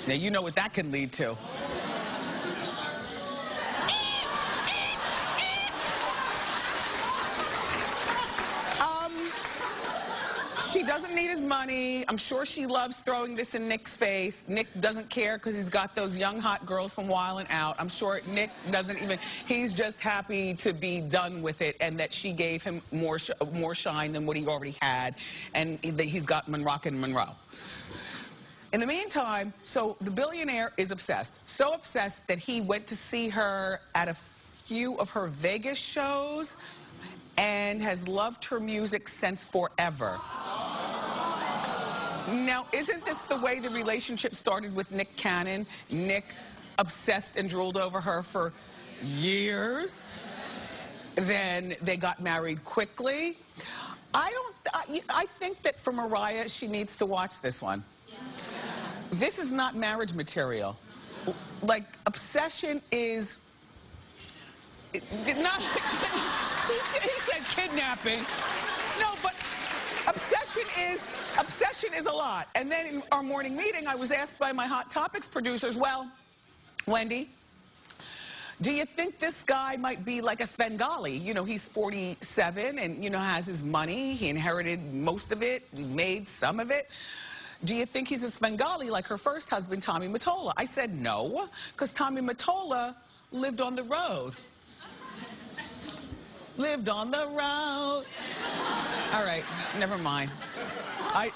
Now, you know what that can lead to. She doesn't need his money. I'm sure she loves throwing this in Nick's face. Nick doesn't care because he's got those young, hot girls from Wild 'N Out. I'm sure Nick doesn't even, he's just happy to be done with it and that she gave him more shine than what he already had. And he's got Monrock and Monroe. In the meantime, so the billionaire is obsessed. So obsessed that he went to see her at a few of her Vegas shows and has loved her music since forever. Now, isn't this the way the relationship started with Nick Cannon? Nick obsessed and drooled over her for years. Then they got married quickly. I think that for Mariah, she needs to watch this one. This is not marriage material. Like, obsession is not, he said kidnapping. No, but obsession is a lot. And then in our morning meeting, I was asked by my Hot Topics producers, well, Wendy, do you think this guy might be like a Svengali? You know, he's 47 and, you know, has his money. He inherited most of it, made some of it. Do you think he's a Svengali like her first husband, Tommy Mottola? I said no, because Tommy Mottola lived on the road. lived on the road. All right, never mind.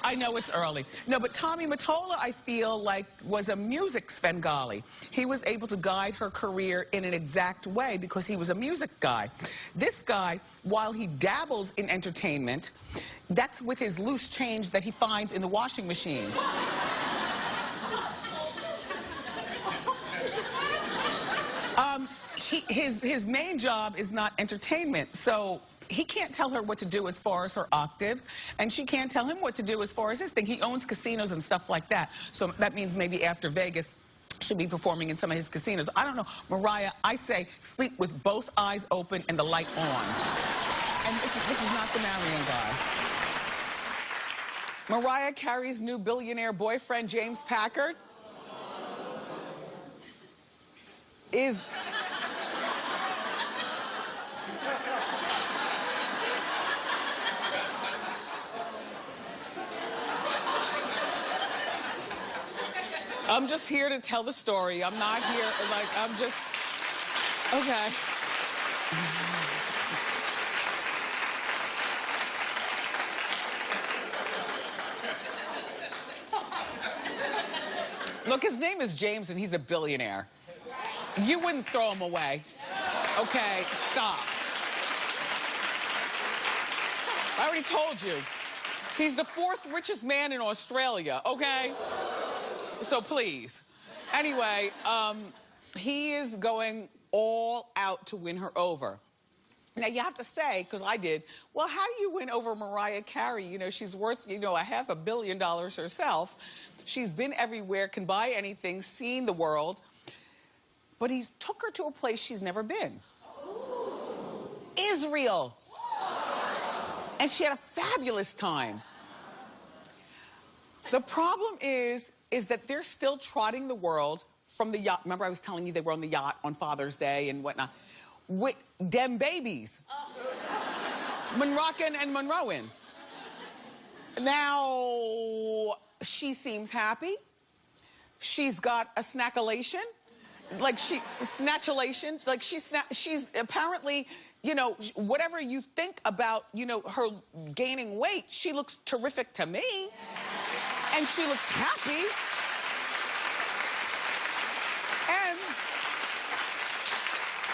I know it's early. No, but Tommy Mottola, I feel like, was a music Svengali. He was able to guide her career in an exact way because he was a music guy. This guy, while he dabbles in entertainment, that's with his loose change that he finds in the washing machine. His main job is not entertainment, so he can't tell her what to do as far as her octaves, and she can't tell him what to do as far as his thing. He owns casinos and stuff like that, so that means maybe after Vegas, she'll be performing in some of his casinos. I don't know. Mariah, I say sleep with both eyes open and the light on. And this is not the Marion guy. Mariah Carey's new billionaire boyfriend, James Packard, is... I'm just here to tell the story. I'm not here, like, I'm just... Okay. Look, his name is James and he's a billionaire. You wouldn't throw him away. Okay, stop. I already told you. He's the 4th richest man in Australia, okay? So please. Anyway, he is going all out to win her over. Now, you have to say, because I did, well, how do you win over Mariah Carey? You know, she's worth, you know, $500 million herself. She's been everywhere, can buy anything, seen the world. But he took her to a place she's never been. Israel. And she had a fabulous time. The problem is that they're still trotting the world from the yacht. Remember I was telling you they were on the yacht on Father's Day and whatnot. With dem babies. Monrockin and Monroein. Now, she seems happy. She's got a snackulation. Like snatchulation. Like she's apparently, you know, whatever you think about, you know, her gaining weight, she looks terrific to me. And she looks happy.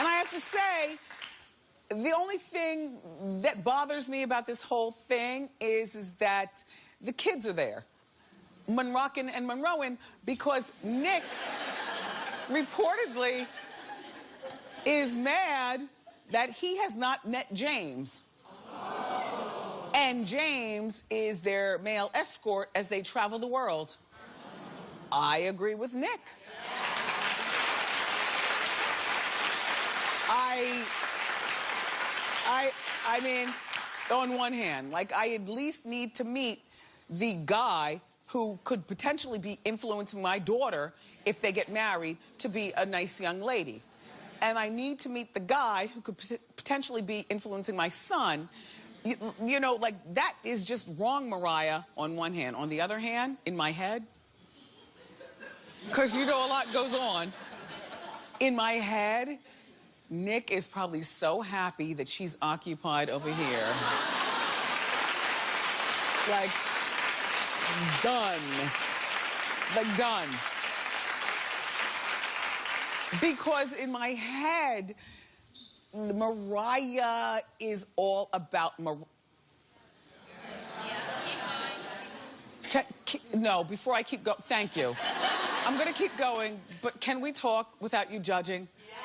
And I have to say, the only thing that bothers me about this whole thing is that the kids are there. Monrockin and Monroein, because Nick reportedly is mad that he has not met James. And James is their male escort as they travel the world. I agree with Nick. I mean, on one hand, like, I at least need to meet the guy who could potentially be influencing my daughter if they get married to be a nice young lady. And I need to meet the guy who could potentially be influencing my son. You know, like, that is just wrong, Mariah, on one hand. On the other hand, in my head, because, you know, a lot goes on. In my head, Nick is probably so happy that she's occupied over here. Like, done. Like, done. Because in my head, Mariah is all about no, before I keep going, thank you. I'm gonna keep going, but can we talk without you judging? Yes.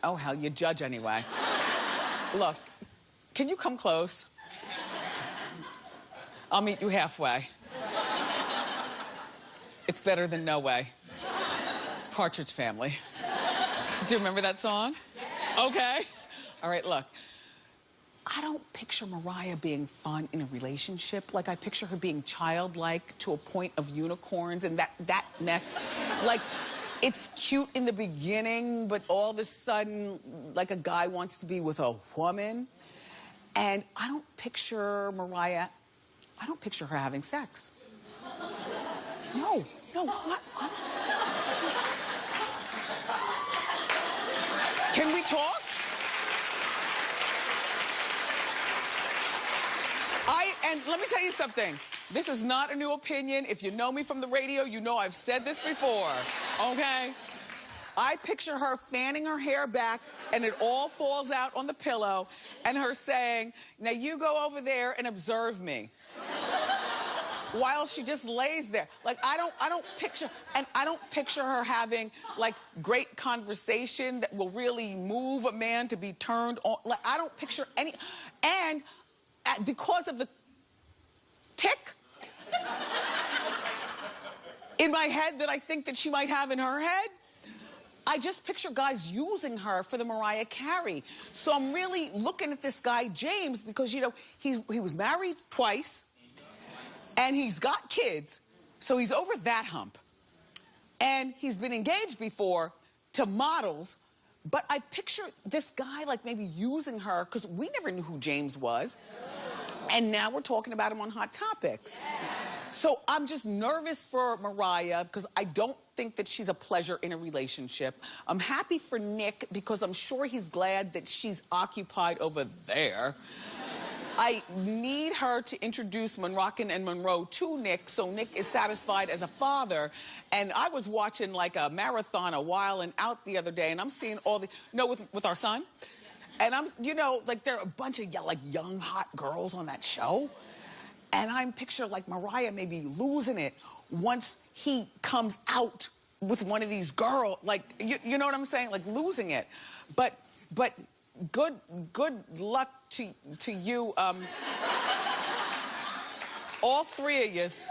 Oh, hell, you judge anyway. Look, can you come close? I'll meet you halfway. It's better than no way. Partridge Family. Do you remember that song? Okay. All right, look. I don't picture Mariah being fun in a relationship. Like, I picture her being childlike to a point of unicorns and that mess. Like, it's cute in the beginning, but all of a sudden, like, a guy wants to be with a woman. And I don't picture Mariah, I don't picture her having sex. No, what? Can we talk? And let me tell you something. This is not a new opinion. If you know me from the radio, you know I've said this before, okay? I picture her fanning her hair back and it all falls out on the pillow and her saying, now you go over there and observe me. While she just lays there. Like, I don't picture her having, like, great conversation that will really move a man to be turned on. Like, I don't picture any, and because of the tick in my head that I think that she might have in her head, I just picture guys using her for the Mariah Carey. So I'm really looking at this guy, James, because, you know, he was married twice, and he's got kids, so he's over that hump. And he's been engaged before to models, but I picture this guy, like, maybe using her, because we never knew who James was. And now we're talking about him on Hot Topics. So I'm just nervous for Mariah because I don't think that she's a pleasure in a relationship. I'm happy for Nick because I'm sure he's glad that she's occupied over there. I need her to introduce Monrockin and Monroe to Nick so Nick is satisfied as a father. And I was watching like a marathon a while and out the other day and I'm seeing all the, with our son. And I'm, you know, like there are a bunch of like young, hot girls on that show. And I'm picturing like Mariah maybe losing it once he comes out with one of these girls. Like, you know what I'm saying? Like losing it. But good luck to you. All three of yous.